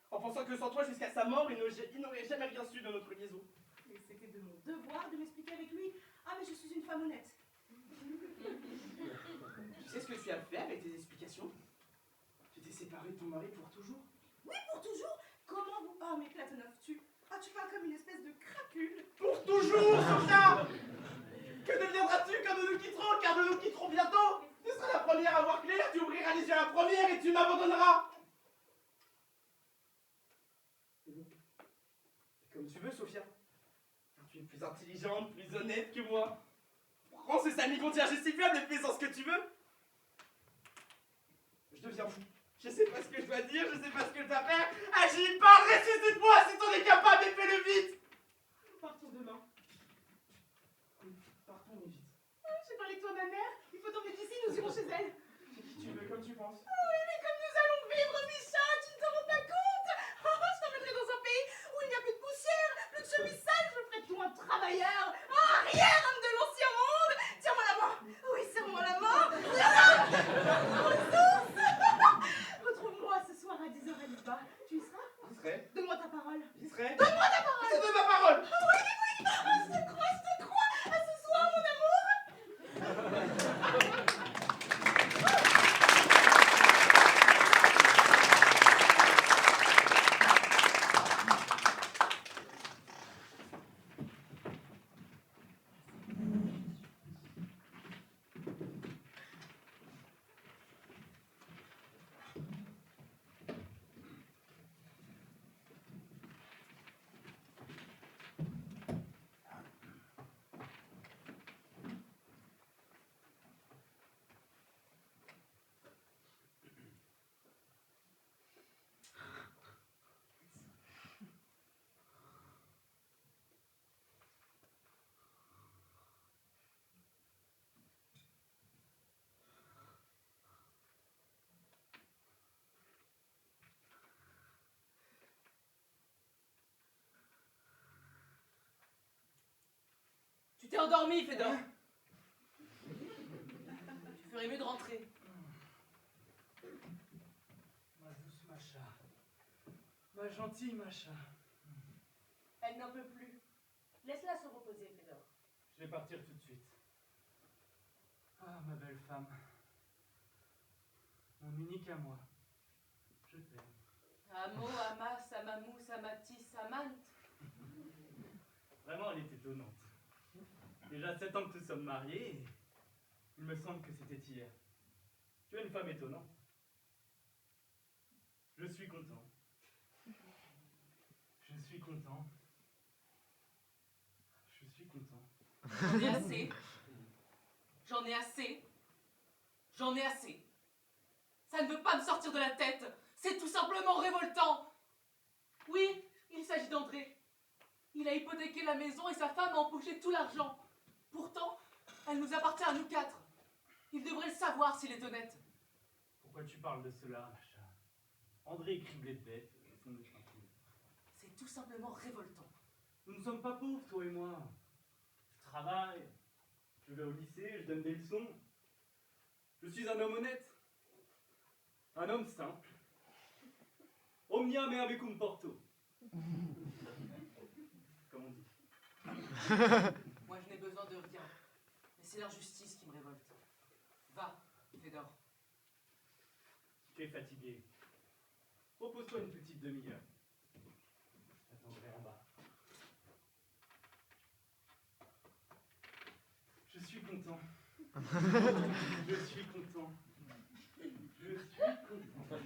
En pensant que sans toi, jusqu'à sa mort, il n'aurait jamais rien su de notre liaison. Et c'était de mon devoir de m'expliquer avec lui. Ah, mais je suis une femme honnête. Tu sais ce que tu as fait avec tes explications? Tu t'es séparé de ton mari pour toujours. Oui, pour toujours. Comment vous... Oh, mais Platonov, tu parles comme une espèce de crapule. Pour toujours, Sophia. Que deviendras-tu quand nous nous quitterons? Car nous nous quitterons bientôt. Tu seras la première à voir clair, tu ouvriras les yeux à la première et tu m'abandonneras. C'est bon. Comme tu veux, Sophia. Car tu es plus intelligente, plus honnête que moi. Prends ces saligots injustifiables et fais-en ce que tu veux. Je deviens fou. Je sais pas ce que je dois dire, je sais pas ce que je dois faire. Agis, parle, ressuscite-moi si t'en es capable et fais-le vite. Partons demain. Partons, mais vite. J'ai parlé de toi, ma mère. Il faut tomber d'ici, nous irons chez elle. Chez qui tu veux, comme tu penses. Oui, mais comme nous allons vivre, Micha, tu ne t'en rends pas compte. Je t'emmènerai dans un pays où il n'y a plus de poussière, plus de chemise sale, je ferai de toi un travailleur. Arrière, homme de l'ancien monde. Tiens-moi la main. Oui, serre-moi la main. Ressource. Retrouve-moi ce soir à 10h à Lisba. Tu y seras? J'y serai. Donne-moi ta parole. J'y serai. Donne-moi ta parole. Je te donne ma parole. Oui, oui. Je te crois. À ce soir, mon amour. Tu t'es endormi, Fédor. Tu ferais mieux de rentrer. Ma douce Macha. Ma gentille Macha. Elle n'en peut plus. Laisse-la se reposer, Fédor. Je vais partir tout de suite. Ah, ma belle femme. Mon unique à moi. Je t'aime. Amo, Amas, Amamous, Amatis, Amant. Vraiment, elle est étonnante. Déjà 7 ans que nous sommes mariés, et il me semble que c'était hier. Tu es une femme étonnante. Je suis content. Je suis content. Je suis content. J'en ai assez. J'en ai assez. J'en ai assez. Ça ne veut pas me sortir de la tête. C'est tout simplement révoltant. Oui, il s'agit d'André. Il a hypothéqué la maison et sa femme a empoché tout l'argent. Pourtant, elle nous appartient à nous 4. Il devrait le savoir s'il est honnête. Pourquoi tu parles de cela, Macha? André est criblé de dettes, au fond de tranquille. C'est tout simplement révoltant. Nous ne sommes pas pauvres, toi et moi. Je travaille, je vais au lycée, je donne des leçons. Je suis un homme honnête. Un homme simple. Omnia mea mecum porto. Comme on dit. Moi, je n'ai besoin de rien. Mais c'est l'injustice qui me révolte. Va, Fédor. Tu es fatigué. Repose-toi une petite demi-heure. Je t'attendrai en bas. Je suis content. Je suis content. Je suis content.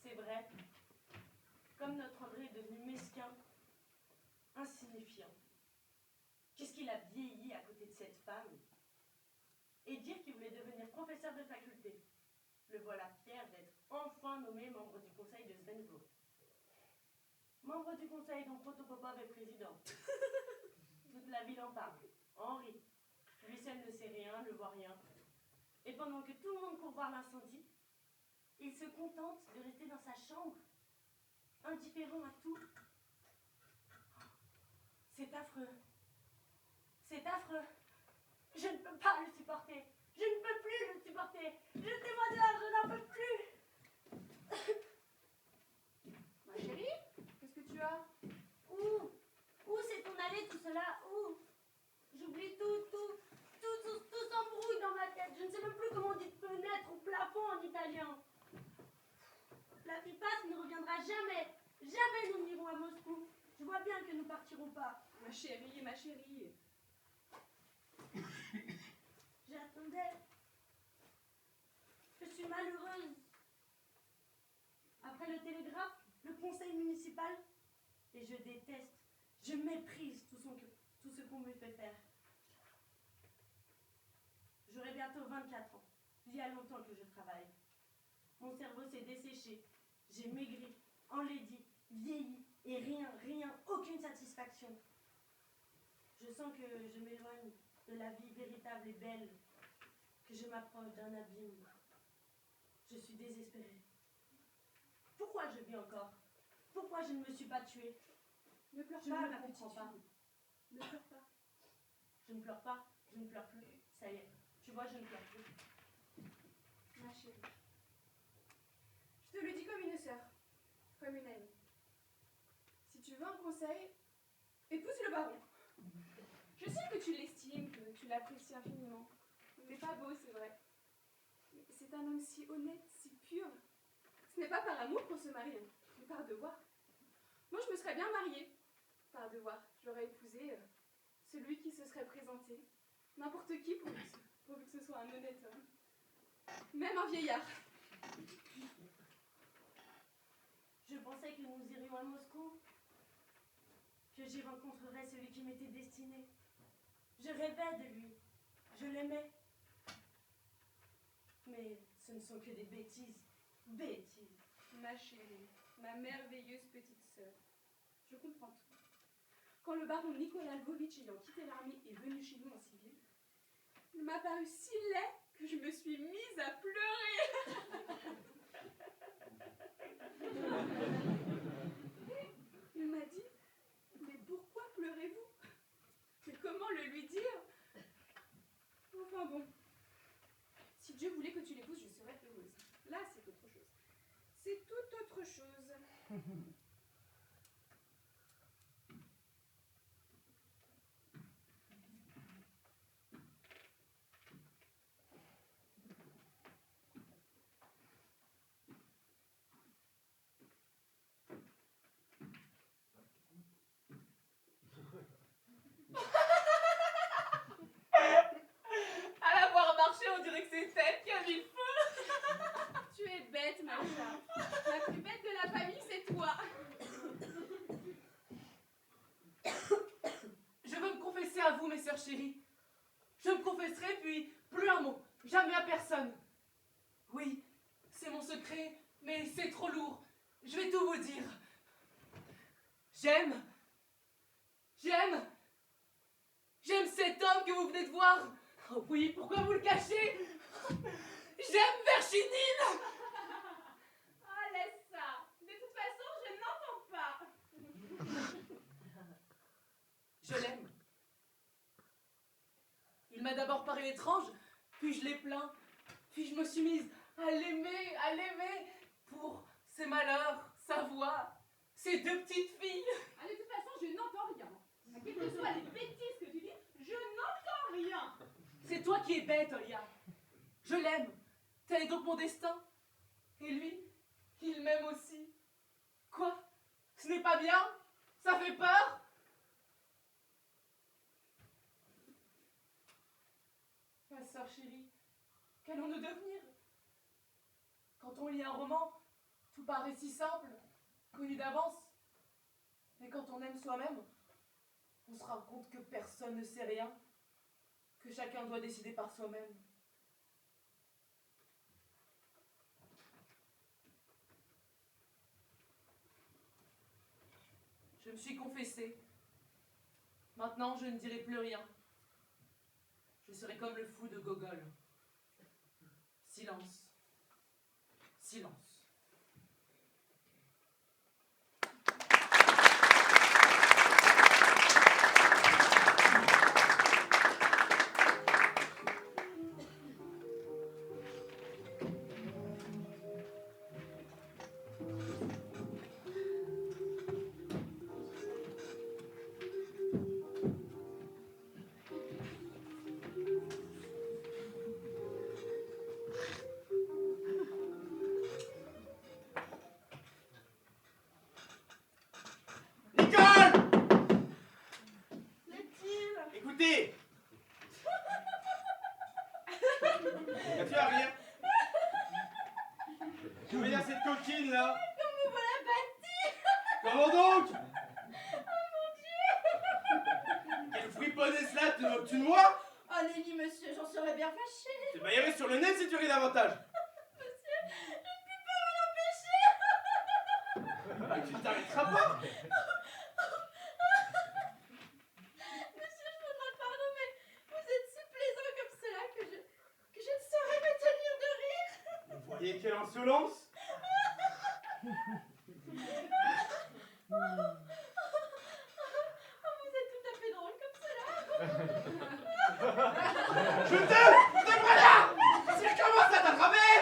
C'est vrai. Comme notre André est devenu mesquin, insignifiant. Qu'est-ce qu'il a vieilli à côté de cette femme? Et dire qu'il voulait devenir professeur de faculté. Le voilà fier d'être enfin nommé membre du conseil de Svenvo. Membre du conseil dont Protopopov est président. Toute la ville en parle. Henri. Lui seul ne sait rien, ne voit rien. Et pendant que tout le monde court voir l'incendie, il se contente de rester dans sa chambre, indifférent à tout. C'est affreux. C'est affreux. Je ne peux pas le supporter. Je ne peux plus le supporter. Jetez-moi dehors, je n'en peux plus. Ma chérie, qu'est-ce que tu as? Où c'est-on allé tout cela? Où? J'oublie tout s'embrouille dans ma tête. Je ne sais même plus comment on dit fenêtre ou plafond en italien. La vie passe, ne reviendra jamais. Jamais nous n'irons à Moscou. Je vois bien que nous partirons pas. Ma chérie, ma chérie. J'attendais. Je suis malheureuse. Après le télégraphe, le conseil municipal, et je déteste, je méprise tout ce qu'on me fait faire. J'aurai bientôt 24 ans. Il y a longtemps que je travaille. Mon cerveau s'est desséché. J'ai maigri, enlaidi, vieilli, et rien, aucune satisfaction. Je sens que je m'éloigne de la vie véritable et belle, que je m'approche d'un abîme. Je suis désespérée. Pourquoi je vis encore? Pourquoi je ne me suis pas tuée? Ne pleure Je pas, ne ma le petite comprends pas. fille. Ne pleure pas. Je ne pleure pas, je ne pleure plus. Ça y est, tu vois, je ne pleure plus. Ma chérie. Je te le dis comme une sœur, comme une amie. Si tu veux un conseil, épouse le baron. Je sais que tu l'estimes, que tu l'apprécies infiniment. Il n'est pas beau, c'est vrai. Mais c'est un homme si honnête, si pur. Ce n'est pas par amour qu'on se marie, mais par devoir. Moi, je me serais bien mariée. Par devoir. J'aurais épousé celui qui se serait présenté. N'importe qui pourvu que ce soit un honnête homme. Même un vieillard. Je pensais que nous irions à Moscou, que j'y rencontrerais celui qui m'était destiné. Je rêvais de lui, je l'aimais. Mais ce ne sont que des bêtises, bêtises. Ma chérie, ma merveilleuse petite sœur, je comprends tout. Quand le baron Nicolas Lvovitch, ayant quitté l'armée, est venu chez nous en civil, il m'a paru si laid que je me suis mise à pleurer. Il m'a dit, mais pourquoi pleurez-vous? Mais comment le lui dire? Enfin bon, si Dieu voulait que tu l'épouses, je serais heureuse. Là, c'est autre chose. C'est tout chose. À la voir marcher, on dirait que c'est elle qui a mis le feu. Tu es bête, Masha. La plus bête de la famille, c'est toi. Je veux me confesser à vous, mes sœurs chéries. Je me confesserai, puis plus un mot, jamais à personne. Oui, c'est mon secret, mais c'est trop lourd. Je vais tout vous dire. J'aime cet homme que vous venez de voir. Oh oui, pourquoi vous le cachez? J'aime Verchinine. Ah, laisse ça. De toute façon, je n'entends pas. Je l'aime. Il m'a d'abord paru étrange, puis je l'ai plaint, puis je me suis mise à l'aimer, pour ses malheurs, sa voix, ses deux petites filles. Ah, de toute façon, je n'entends rien. Quelles que soient les bêtises que tu dis, je n'entends rien. C'est toi qui es bête, Olia. Je l'aime. Tel est donc mon destin. Et lui, il m'aime aussi. Quoi? Ce n'est pas bien? Ça fait peur? Ma sœur chérie, qu'allons-nous devenir? Quand on lit un roman, tout paraît si simple, connu d'avance. Mais quand on aime soi-même, on se rend compte que personne ne sait rien, que chacun doit décider par soi-même. Je me suis confessée. Maintenant, je ne dirai plus rien. Je serai comme le fou de Gogol. Silence. Silence. Écoutez. Qu'as-tu à rire? Tu veux dire cette coquine là? Comme me voilà bâtie. Comment donc? Oh mon Dieu! Quelle friponnaise là, te moques-tu de moi? Oh, Nelly, monsieur, j'en serais bien fâchée. Tu vas y aller sur le nez si tu ris davantage. Monsieur, je ne puis pas m'en empêcher. Ah, tu ne t'arrêteras pas. Monsieur, je vous demande pardon, mais vous êtes si plaisant comme cela que je ne saurais me tenir de rire. Vous voyez quelle insolence? Oh, vous êtes tout à fait drôle comme cela. Je te préviens! S'il commence à t'attraper!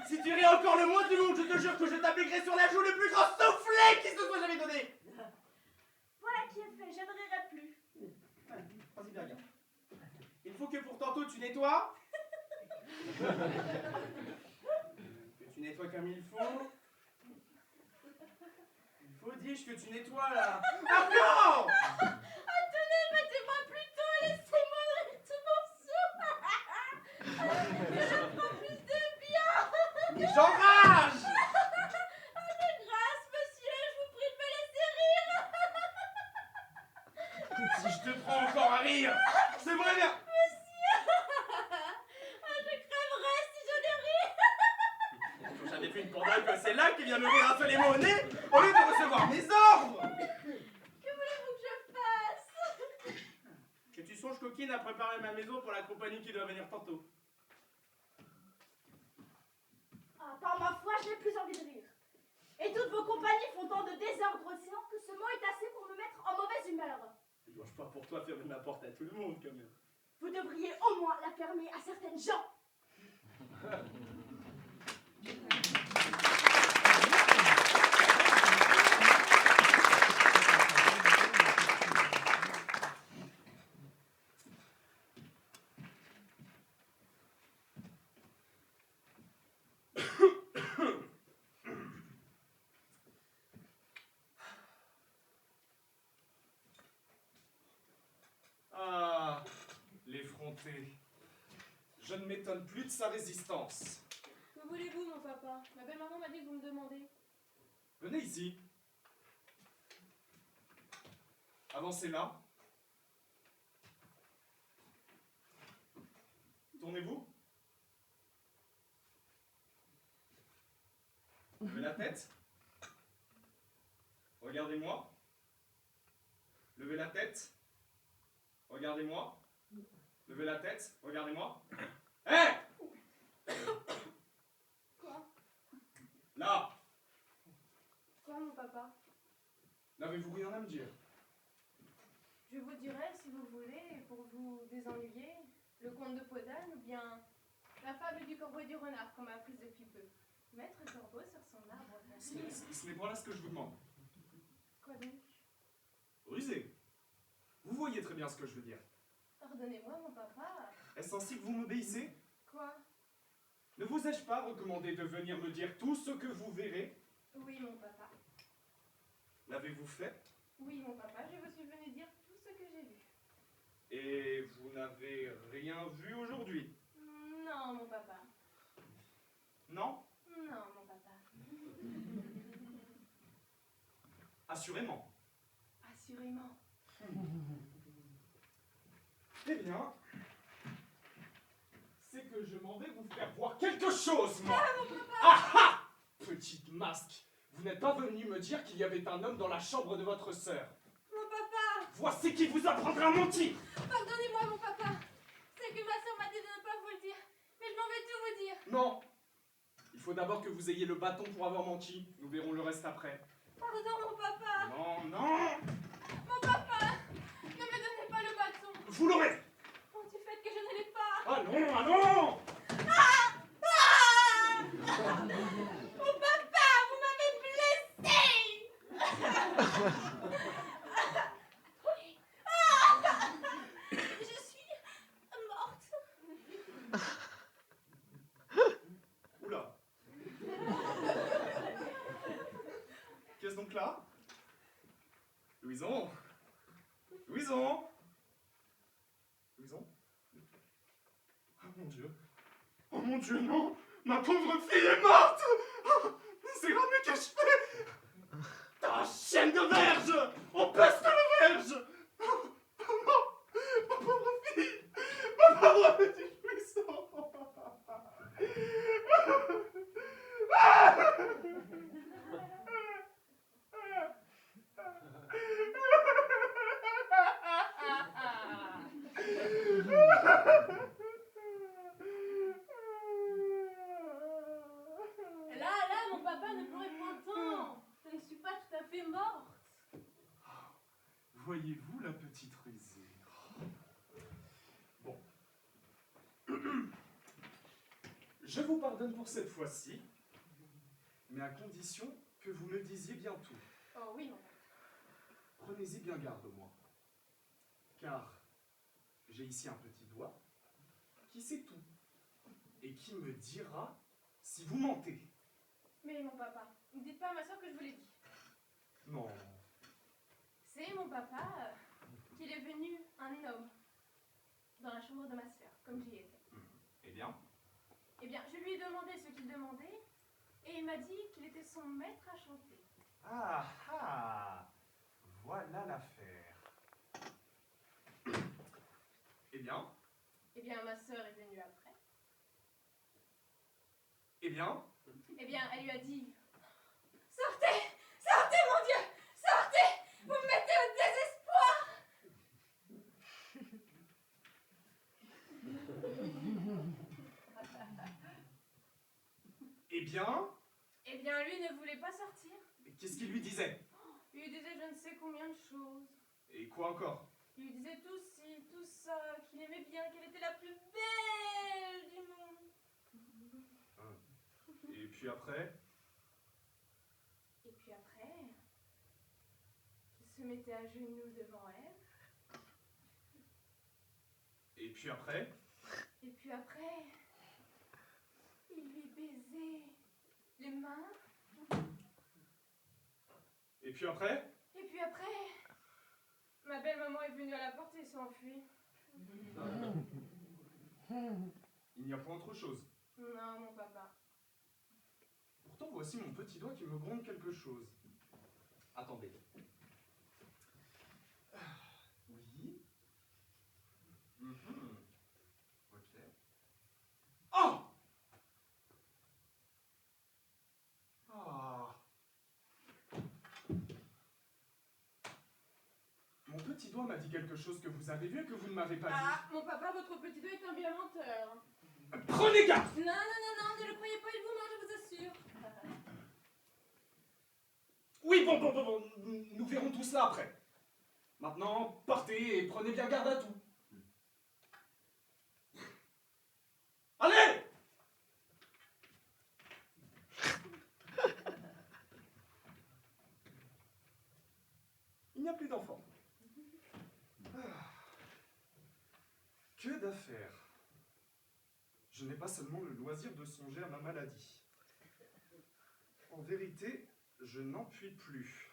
Si tu ris encore le moins du monde, je te jure que je t'appliquerai sur la joue le plus grand soufflet qui se soit jamais donné! Voilà qui est fait, je ne rirai plus. Vas-y, bien. Il faut que pour tantôt tu nettoies. Que tu nettoies comme il faut. Il faut, dis-je, que tu nettoies là. Ah non! Tenez, mettez-moi plutôt, laissez-moi rire tout morceau. Je prends plus de bien. Mais j'enrage! De grâce, monsieur, je vous prie de me laisser rire. Si je te prends encore à rire, c'est vrai bien! Je crèverais si je ne ris. Quand j'avais fait une pendule que c'est là qui vient me rire un seul mot au nez, au lieu de recevoir mes ordres! Que voulez-vous que je fasse? Que tu songes, coquine, à préparer ma maison pour la compagnie qui doit venir tantôt. Ah, par ma foi, je n'ai plus envie de rire. Et toutes vos compagnies font tant de désordre au séance que ce mot est assez pour me mettre en mauvaise humeur. Je dois pas pour toi fermer ma porte à tout le monde quand même. Vous devriez au moins la fermer à certaines gens. monter. Je ne m'étonne plus de sa résistance. Que voulez-vous, mon papa? Ma belle-maman m'a dit que vous me demandez. Venez ici. Avancez là. Tournez-vous. Levez la tête. Regardez-moi. Levez la tête. Regardez-moi. Levez la tête. Regardez-moi. Hé! Quoi? Là. Quoi, mon papa? N'avez-vous rien à me dire? Je vous dirai, si vous voulez, pour vous désennuyer, le conte de Podane ou bien la fable du corbeau et du renard qu'on m'a apprise depuis peu. Maître Corbeau sur son arbre. Ce n'est pas là ce que je vous demande. Quoi donc? Rusé. Vous voyez très bien ce que je veux dire. Pardonnez-moi, mon papa. Est-ce ainsi que vous m'obéissez? Quoi? Ne vous ai-je pas recommandé de venir me dire tout ce que vous verrez? Oui, mon papa. L'avez-vous fait? Oui, mon papa, je vous suis venu dire tout ce que j'ai vu. Et vous n'avez rien vu aujourd'hui? Non, mon papa. Non? Non, mon papa. Assurément. Assurément. Eh bien, c'est que je m'en vais vous faire voir quelque chose, moi. Ah ah! Petite masque, vous n'êtes pas venu me dire qu'il y avait un homme dans la chambre de votre sœur. Mon papa! Voici qui vous apprendra à mentir. Pardonnez-moi, mon papa. C'est que ma soeur m'a dit de ne pas vous le dire. Mais je m'en vais tout vous dire. Non. Il faut d'abord que vous ayez le bâton pour avoir menti. Nous verrons le reste après. Pardon, mon papa. Non, non. Mon papa! Ne me donnez pas le bâton. Vous l'aurez. Oh, du fait que je ne l'ai pas. Ah non, ah non. Mon papa, vous m'avez blessé. Je suis morte. Oula. Qu'est-ce donc là? Louison? Louison? Louison? Oh mon Dieu. Oh mon Dieu, non! Ma pauvre fille est morte! Oh, misérable, mais qu'ai-je fait? Ah, chienne de verge! On peste le verge! Oh, non! Ma pauvre fille! Ma pauvre petite Louison! Là, mon papa, ne pleurez point tant. Je ne suis pas tout à fait morte. Voyez-vous la petite rusée? Bon. Je vous pardonne pour cette fois-ci, mais à condition que vous me disiez bien tout. Oh oui, mon papa. Prenez-y bien garde, moi. Car j'ai ici un petit doigt qui sait tout et qui me dira si vous mentez. Mais mon papa, ne dites pas à ma soeur que je vous l'ai dit. Non. C'est mon papa qu'il est venu un homme dans la chambre de ma soeur, comme j'y étais. Eh bien? Eh bien, je lui ai demandé ce qu'il demandait et il m'a dit qu'il était son maître à chanter. Ah ah! Voilà l'affaire. Eh bien? Eh bien, ma soeur est venue après. Eh bien? Eh bien, elle lui a dit « Sortez! Sortez, mon Dieu! Sortez! Vous me mettez au désespoir! » Eh bien? Eh bien, lui ne voulait pas sortir. Qu'est-ce qu'il lui disait? Il lui disait je ne sais combien de choses. Et quoi encore? Il lui disait tout ci, tout ça, qu'il aimait bien, qu'elle était la plus belle du monde. Et puis après? Et puis après, il se mettait à genoux devant elle. Et puis après? Et puis après, il lui baisait les mains. Et puis après? Et puis après, ma belle-maman est venue à la porte et s'est enfuie. Il n'y a point autre chose. Non, mon papa. Pourtant, voici mon petit doigt qui me gronde quelque chose. Attendez. Oui. Ok. Oh! Ah! Mon petit doigt m'a dit quelque chose que vous avez vu et que vous ne m'avez pas Ah, mon papa, votre petit doigt est un vieux menteur. dit. Prenez garde! Non, ne le croyez pas, il vous ment, je vous assure. Oui, bon, nous verrons tout cela après. Maintenant, partez et prenez bien garde à tout. Allez! Il n'y a plus d'enfants. Que d'affaires. Je n'ai pas seulement le loisir de songer à ma maladie. En vérité, je n'en puis plus.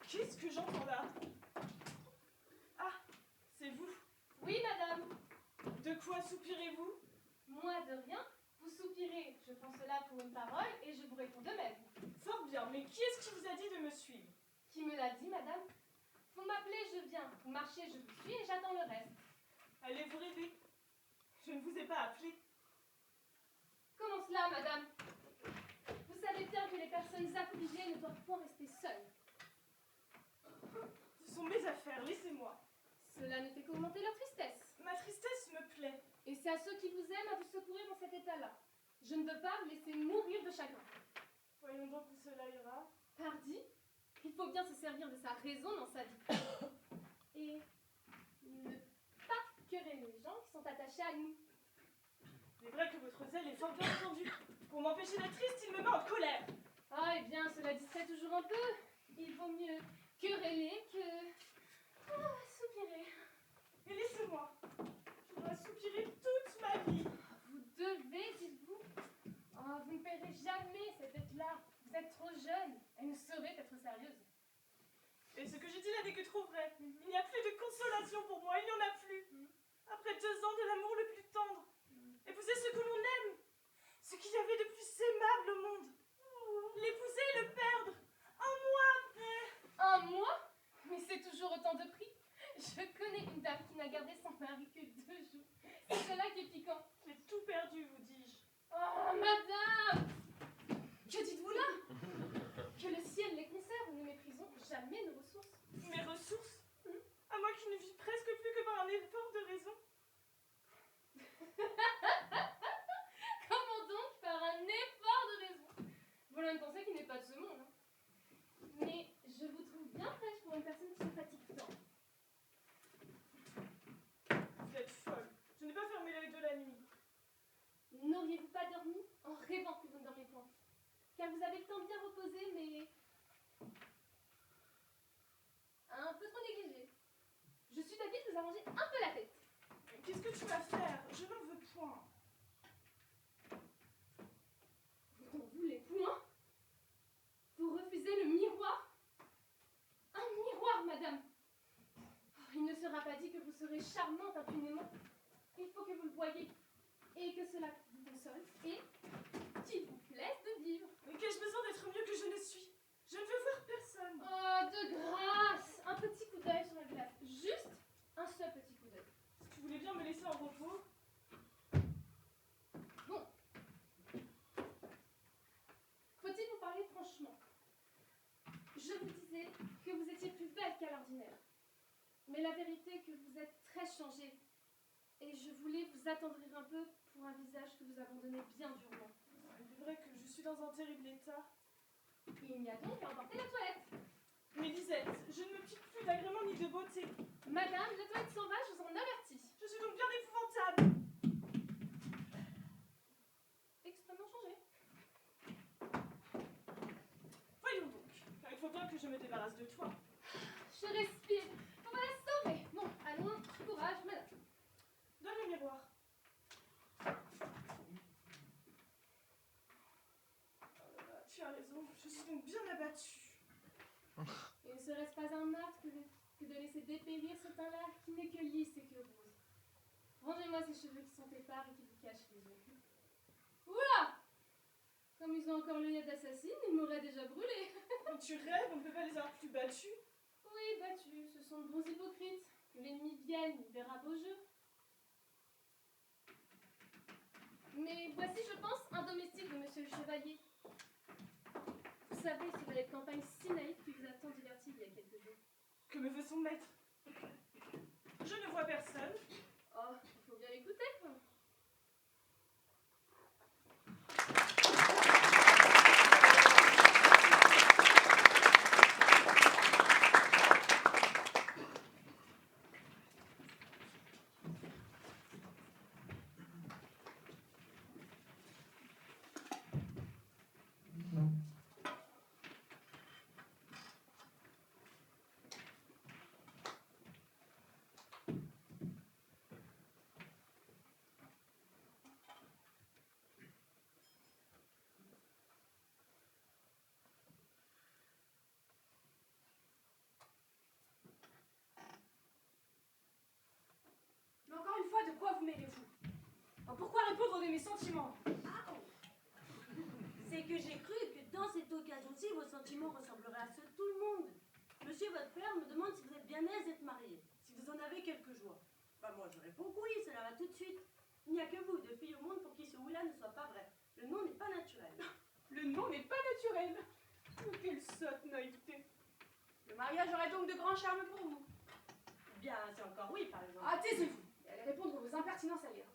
Qu'est-ce que j'entends là? Ah, c'est vous. Oui, madame. De quoi soupirez-vous? Moi, de rien. Vous soupirez. Je prends cela pour une parole et je vous réponds de même. Fort bien, mais qui est-ce qui vous a dit de me suivre? Qui me l'a dit, madame? Vous m'appelez, je viens. Vous marchez, je vous suis et j'attends le reste. Allez vous rêver. Je ne vous ai pas appelé. Comment cela, madame? Vous savez bien que les personnes affligées ne doivent point rester seules. Ce sont mes affaires, laissez-moi. Cela ne fait qu'augmenter leur tristesse. Ma tristesse me plaît. Et c'est à ceux qui vous aiment à vous secourir dans cet état-là. Je ne veux pas vous laisser mourir de chagrin. Voyons donc où cela ira. Pardi, il faut bien se servir de sa raison dans sa vie. Et ne pas quereller les gens qui sont attachés à nous. Il est vrai que votre zèle est fort bien entendu. Pour m'empêcher d'être triste, il me met en colère. Ah, eh bien, cela distrait toujours un peu. Il vaut mieux quereller que soupirer. Et laissez-moi. Je dois soupirer toute ma vie. Vous devez, dites-vous. Oh, vous ne paierez jamais cette dette-là. Vous êtes trop jeune. Elle ne saurait être sérieuse. Et ce que je dis là n'est que trop vrai. Il n'y a plus de consolation pour moi, il n'y en a plus. Après 2 ans de l'amour le plus tendre. Épouser ce que l'on aime. Ce qu'il y avait de plus aimable au monde. L'épouser et le perdre. Un mois après. Un mois? Mais c'est toujours autant de prix. Je connais une dame qui n'a gardé son mari que 2 jours. C'est cela qui est piquant. J'ai tout perdu, vous dis-je. Oh, madame! Que dites-vous là? Que le ciel les conserve, nous ne méprisons jamais nos ressources. Mes ressources? À moi qui ne vis presque plus que par un effort de raison. Comment donc par un effort de raison? Voilà une pensée qui n'est pas de ce monde. Hein. Mais je vous trouve bien fraîche pour une personne qui se fatigue tant. Vous êtes folle. Je n'ai pas fermé l'œil de la nuit. N'auriez-vous pas dormi en rêvant que vous ne dormez point? Car vous avez le temps bien reposé, mais un peu trop négligé. Je suis d'avis de vous arranger un peu la tête. Qu'est-ce que tu vas faire? Je n'en veux point. Vous n'en voulez point? Vous refusez le miroir? Un miroir, madame! Oh, il ne sera pas dit que vous serez charmante impunément. Il faut que vous le voyiez. Et que cela vous console. Et qu'il vous plaise de vivre. Mais qu'ai-je besoin d'être mieux que je ne suis? Je ne veux voir personne. Oh, de grâce! Un petit coup d'œil sur la glace. Juste un seul petit coup d'œil. Si tu voulais bien me laisser en repos. Bon. Faut-il vous parler franchement? Je vous disais que vous étiez plus belle qu'à l'ordinaire. Mais la vérité est que vous êtes très changée. Et je voulais vous attendrir un peu pour un visage que vous abandonnez bien durement. Il est vrai que je suis dans un terrible état. Il n'y a donc qu'à emporter la toilette. Mais Lisette, je ne me pique plus d'agrément ni de beauté. Madame, la toilette s'en va, je vous en avertis. Je suis donc bien épouvantable. Extrêmement changé. Voyons donc, car il faut bien que je me débarrasse de toi. Je respire. On va la sauver. Bon, allons, courage, madame. Donne le miroir. Oh là là, tu as raison, je suis donc bien abattue. Et ne serait-ce pas un acte que de laisser dépérir ce teint-là qui n'est que lisse et que rose. Rangez-moi ces cheveux qui sont épars et qui vous cachent les yeux. Oula! Comme ils ont encore l'œil d'assassine, ils m'auraient déjà brûlé. Mais tu rêves, on ne peut pas les avoir plus battus. Oui, battus, ce sont de bons hypocrites. Que l'ennemi vienne, il verra beau jeu. Mais voici, je pense, un domestique de monsieur le chevalier. Vous savez, ce valet de campagne si naïf qui vous a tant diverti il y a quelques jours. Que me veut son maître? Je ne vois personne. Oh, il faut bien l'écouter. Mais encore une fois, de quoi vous mêlez-vous? Pourquoi répondre de mes sentiments? C'est que j'ai cru que dans cette occasion-ci, vos sentiments ressembleraient à ceux de tout le monde. Monsieur, votre père, me demande si vous êtes bien aise d'être marié, si vous en avez quelques joies. Bah moi, je réponds que oui, cela va tout de suite. Il n'y a que vous, deux filles au monde, pour qui ce oui-là ne soit pas vrai. Le nom n'est pas naturel. Le nom n'est pas naturel. Oh, quelle sotte naïveté. Le mariage aurait donc de grands charmes pour vous. Bien, c'est encore oui, par exemple. Ah, taisez-vous et allez répondre vos impertinences ailleurs.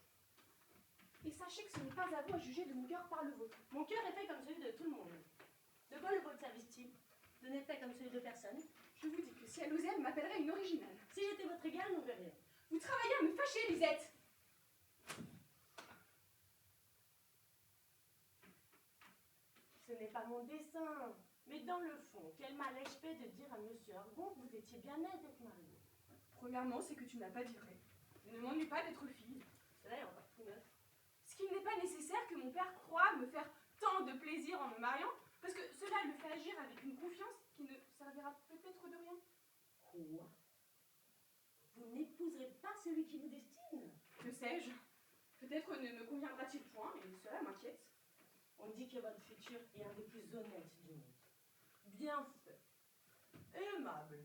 Et sachez que ce n'est pas à vous à juger de mon cœur par le vôtre. Mon cœur est fait comme celui de tout le monde. De quoi le vôtre s'avise-t-il? De n'être fait comme celui de personne. Je vous dis que si elle osait, elle m'appellerait une originale. Si j'étais votre égale, non rien. Vous travaillez à me fâcher, Lisette. Ce n'est pas mon dessein. Mais dans le fond, quel mal ai-je fait de dire à monsieur Argon que vous étiez bien aise d'être marié? Premièrement, c'est que tu n'as pas dit vrai. Je ne m'ennuie pas d'être fille. Cela est encore tout neuf. Ce qu'il n'est pas nécessaire que mon père croie me faire tant de plaisir en me mariant, parce que cela le fait agir avec une confiance qui ne servira peut-être de rien. Quoi? Vous n'épouserez pas celui qui vous destine? Que sais-je? Peut-être ne me conviendra-t-il point, et cela m'inquiète. On dit que votre futur est un des plus honnêtes du monde. Bien fait. Aimable.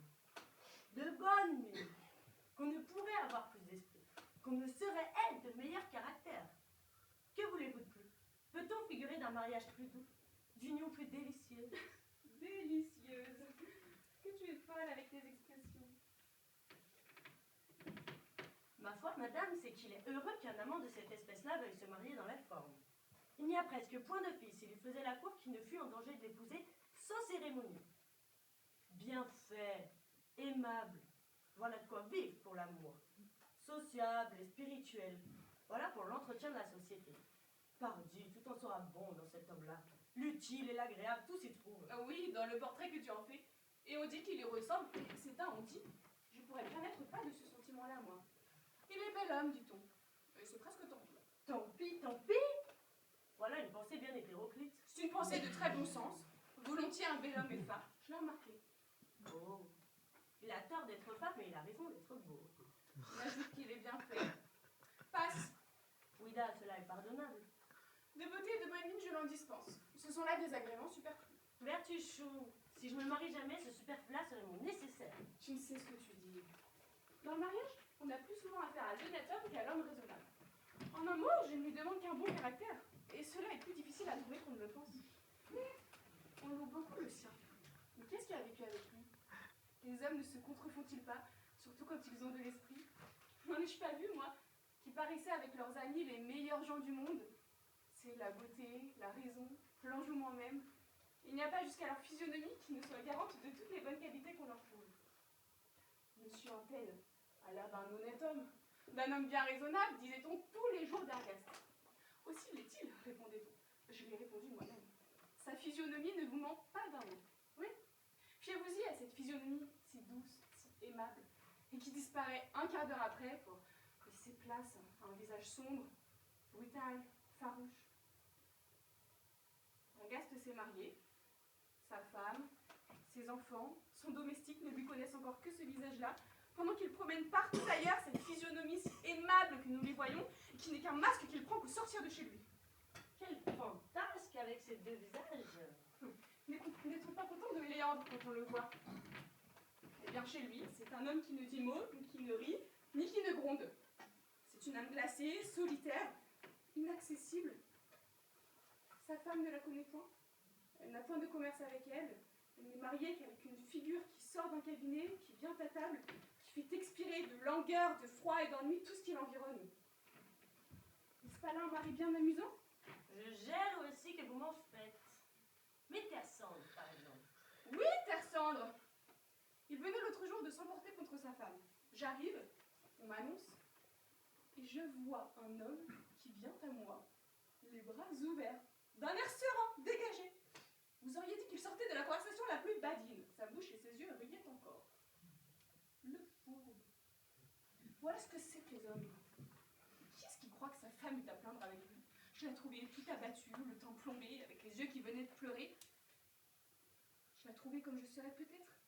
De bonne mine. Qu'on ne pourrait avoir plus d'esprit. Qu'on ne saurait être de meilleur caractère. Que voulez-vous de plus? Peut-on figurer d'un mariage plus doux? D'union plus délicieuse? Délicieuse. Que tu es folle avec tes expressions. Ma foi, madame, c'est qu'il est heureux qu'un amant de cette espèce-là veuille se marier dans la forme. Il n'y a presque point de fille, s'il lui faisait la cour, qui ne fût en danger de l'épouser sans cérémonie. Bien fait, aimable, voilà de quoi vivre pour l'amour. Sociable et spirituel, voilà pour l'entretien de la société. Pardi, tout en sera bon dans cet homme-là. L'utile et l'agréable, tout s'y trouve. Ah oui, dans le portrait que tu en fais. Et on dit qu'il y ressemble, et c'est un on dit. Je pourrais bien être pas de ce sentiment-là, moi. Il est bel homme, dit-on. Et c'est presque tant pis. Tant pis, tant pis. Voilà une pensée bien hétéroclite. C'est une pensée de très bon sens. Volontiers un bel homme est fat, je l'ai remarqué. Oh, il a tort d'être femme, mais il a raison d'être beau. J'ajoute qu'il est bien fait. Passe. Ouida, cela est pardonnable. De beauté et de bonne mine, je l'en dispense. Ce sont là des agréments superflus. Vertuchon, si je me marie jamais, ce superflu-là serait mon nécessaire. Tu ne sais ce que tu dis. Dans le mariage, on a plus souvent affaire à l'honnête homme qu'à l'homme raisonnable. En un mot, je ne lui demande qu'un bon caractère. Et cela est plus difficile à trouver qu'on ne le pense. Mais on loue beaucoup le sien. Mais qu'est-ce qui a vécu avec lui? Les hommes ne se contrefont-ils pas, surtout quand ils ont de l'esprit? N'en ai-je pas vu, moi, qui paraissaient avec leurs amis les meilleurs gens du monde? C'est la beauté, la raison, l'enjouement même. Il n'y a pas jusqu'à leur physionomie qui ne soit garante de toutes les bonnes qualités qu'on leur trouve. Monsieur Antel a l'air d'un honnête homme, d'un homme bien raisonnable, disait-on tous les jours d'Ergast. Aussi l'est-il, répondait-on. Je lui ai répondu moi-même. Sa physionomie ne vous ment pas d'un mot. Oui, fiez-vous-y à cette physionomie si douce, si aimable, et qui disparaît un quart d'heure après pour laisser place à un visage sombre, brutal, farouche. Ergast s'est marié. Sa femme, ses enfants, son domestique ne lui connaissent encore que ce visage-là, pendant qu'il promène partout ailleurs cette physionomie si aimable que nous les voyons, et qui n'est qu'un masque qu'il prend pour sortir de chez lui. Quel fantasque avec ces deux visages! N'est-on pas content de Léandre quand on le voit? Eh bien, chez lui, c'est un homme qui ne dit mot, ni qui ne rit, ni qui ne gronde. C'est une âme glacée, solitaire, inaccessible. Sa femme ne la connaît point. Elle n'a point de commerce avec elle. Elle n'est mariée qu'avec une figure qui sort d'un cabinet, qui vient à table, qui fait expirer de langueur, de froid et d'ennui tout ce qui l'environne. N'est-ce pas là un mari bien amusant? Je gère aussi que vous m'en faites. Mais Terre Cendre, par exemple. Oui, Terre Cendre. Il venait l'autre jour de s'emporter contre sa femme. J'arrive, on m'annonce, et je vois un homme qui vient à moi, les bras ouverts, d'un air serein, dégagé. Vous auriez dit qu'il sortait de la conversation la plus badine. Sa bouche et ses yeux riaient encore. Le pauvre. Voilà ce que c'est que les hommes. Qui est-ce qui croit que sa femme est à plaindre avec lui? Je la trouvais tout abattue, le teint plombé, avec les yeux qui venaient de pleurer. Je la trouvais comme je serais peut-être.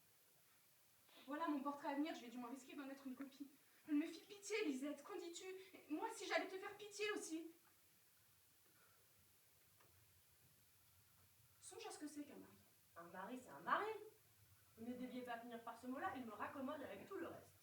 Voilà mon portrait à venir, je vais du moins risquer d'en être une copie. Elle me fit pitié, Lisette, qu'en dis-tu? Moi si j'allais te faire pitié aussi. Songe à ce que c'est qu'un mari. Un mari, c'est un mari. Vous ne deviez pas finir par ce mot-là, il me raccommode avec tout le reste.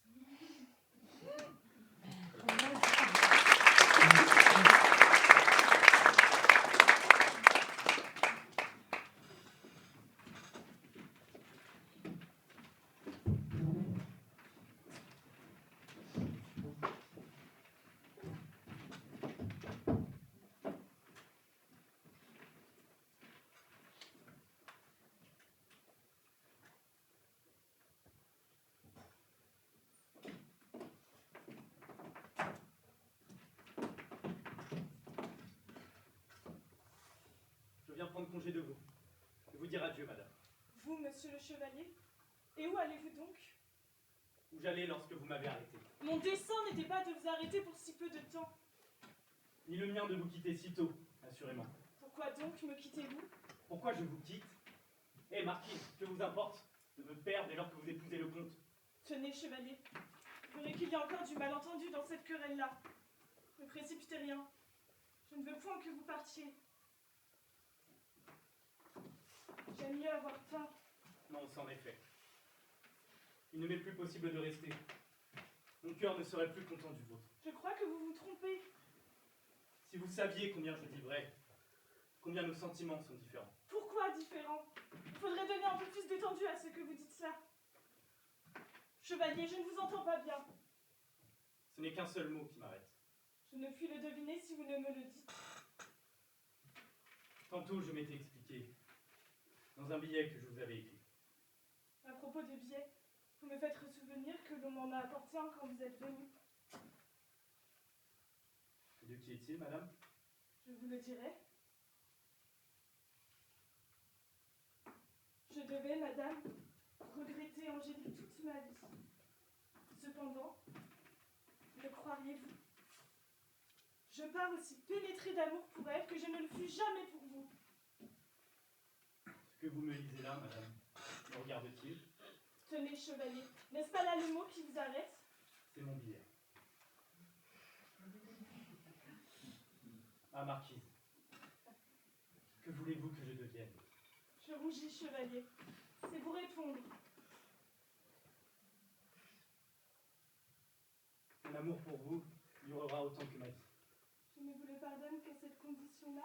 Je viens prendre congé de vous. Et vous dire adieu, madame. Vous, monsieur le chevalier? Et où allez-vous donc? Où j'allais lorsque vous m'avez arrêté. Mon dessein n'était pas de vous arrêter pour si peu de temps. Ni le mien de vous quitter si tôt, assurément. Pourquoi donc me quittez-vous? Pourquoi je vous quitte? Eh, marquise, que vous importe de me perdre dès lors que vous épousez le comte? Tenez, chevalier. Vous verrez qu'il y a encore du malentendu dans cette querelle-là. Ne précipitez rien. Je ne veux point que vous partiez. J'aime mieux avoir faim. Non, c'en est fait. Il ne m'est plus possible de rester. Mon cœur ne serait plus content du vôtre. Je crois que vous vous trompez. Si vous saviez combien je dis vrai, combien nos sentiments sont différents. Pourquoi différents? Il faudrait donner un peu plus d'étendue à ce que vous dites là. Chevalier, je ne vous entends pas bien. Ce n'est qu'un seul mot qui m'arrête. Je ne puis le deviner si vous ne me le dites. Tantôt, je m'étais expliqué dans un billet que je vous avais écrit. À propos de billets, vous me faites souvenir que l'on m'en a apporté un quand vous êtes venu. De qui est-il, madame? Je vous le dirai. Je devais, madame, regretter Angélique toute ma vie. Cependant, le croiriez-vous? Je pars aussi pénétrée d'amour pour elle que je ne le fus jamais pour vous. Ce que vous me lisez là, madame, me regarde-t-il? Tenez, chevalier, n'est-ce pas là le mot qui vous arrête? C'est mon billet. Ah, marquise, que voulez-vous que je devienne? Je rougis, chevalier. C'est pour répondre. Mon amour pour vous durera autant que ma vie. Je ne vous le pardonne qu'à cette condition-là.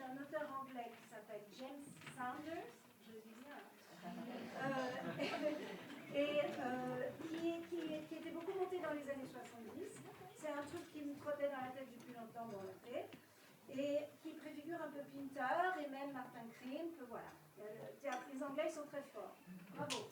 un auteur anglais qui s'appelle James Saunders, je le dis bien, qui était beaucoup monté dans les années 70. C'est un truc qui me trottait dans la tête depuis longtemps, bon, on l'a fait. Et qui préfigure un peu Pinter et même Martin Krimp, voilà. Les Anglais sont très forts. Bravo.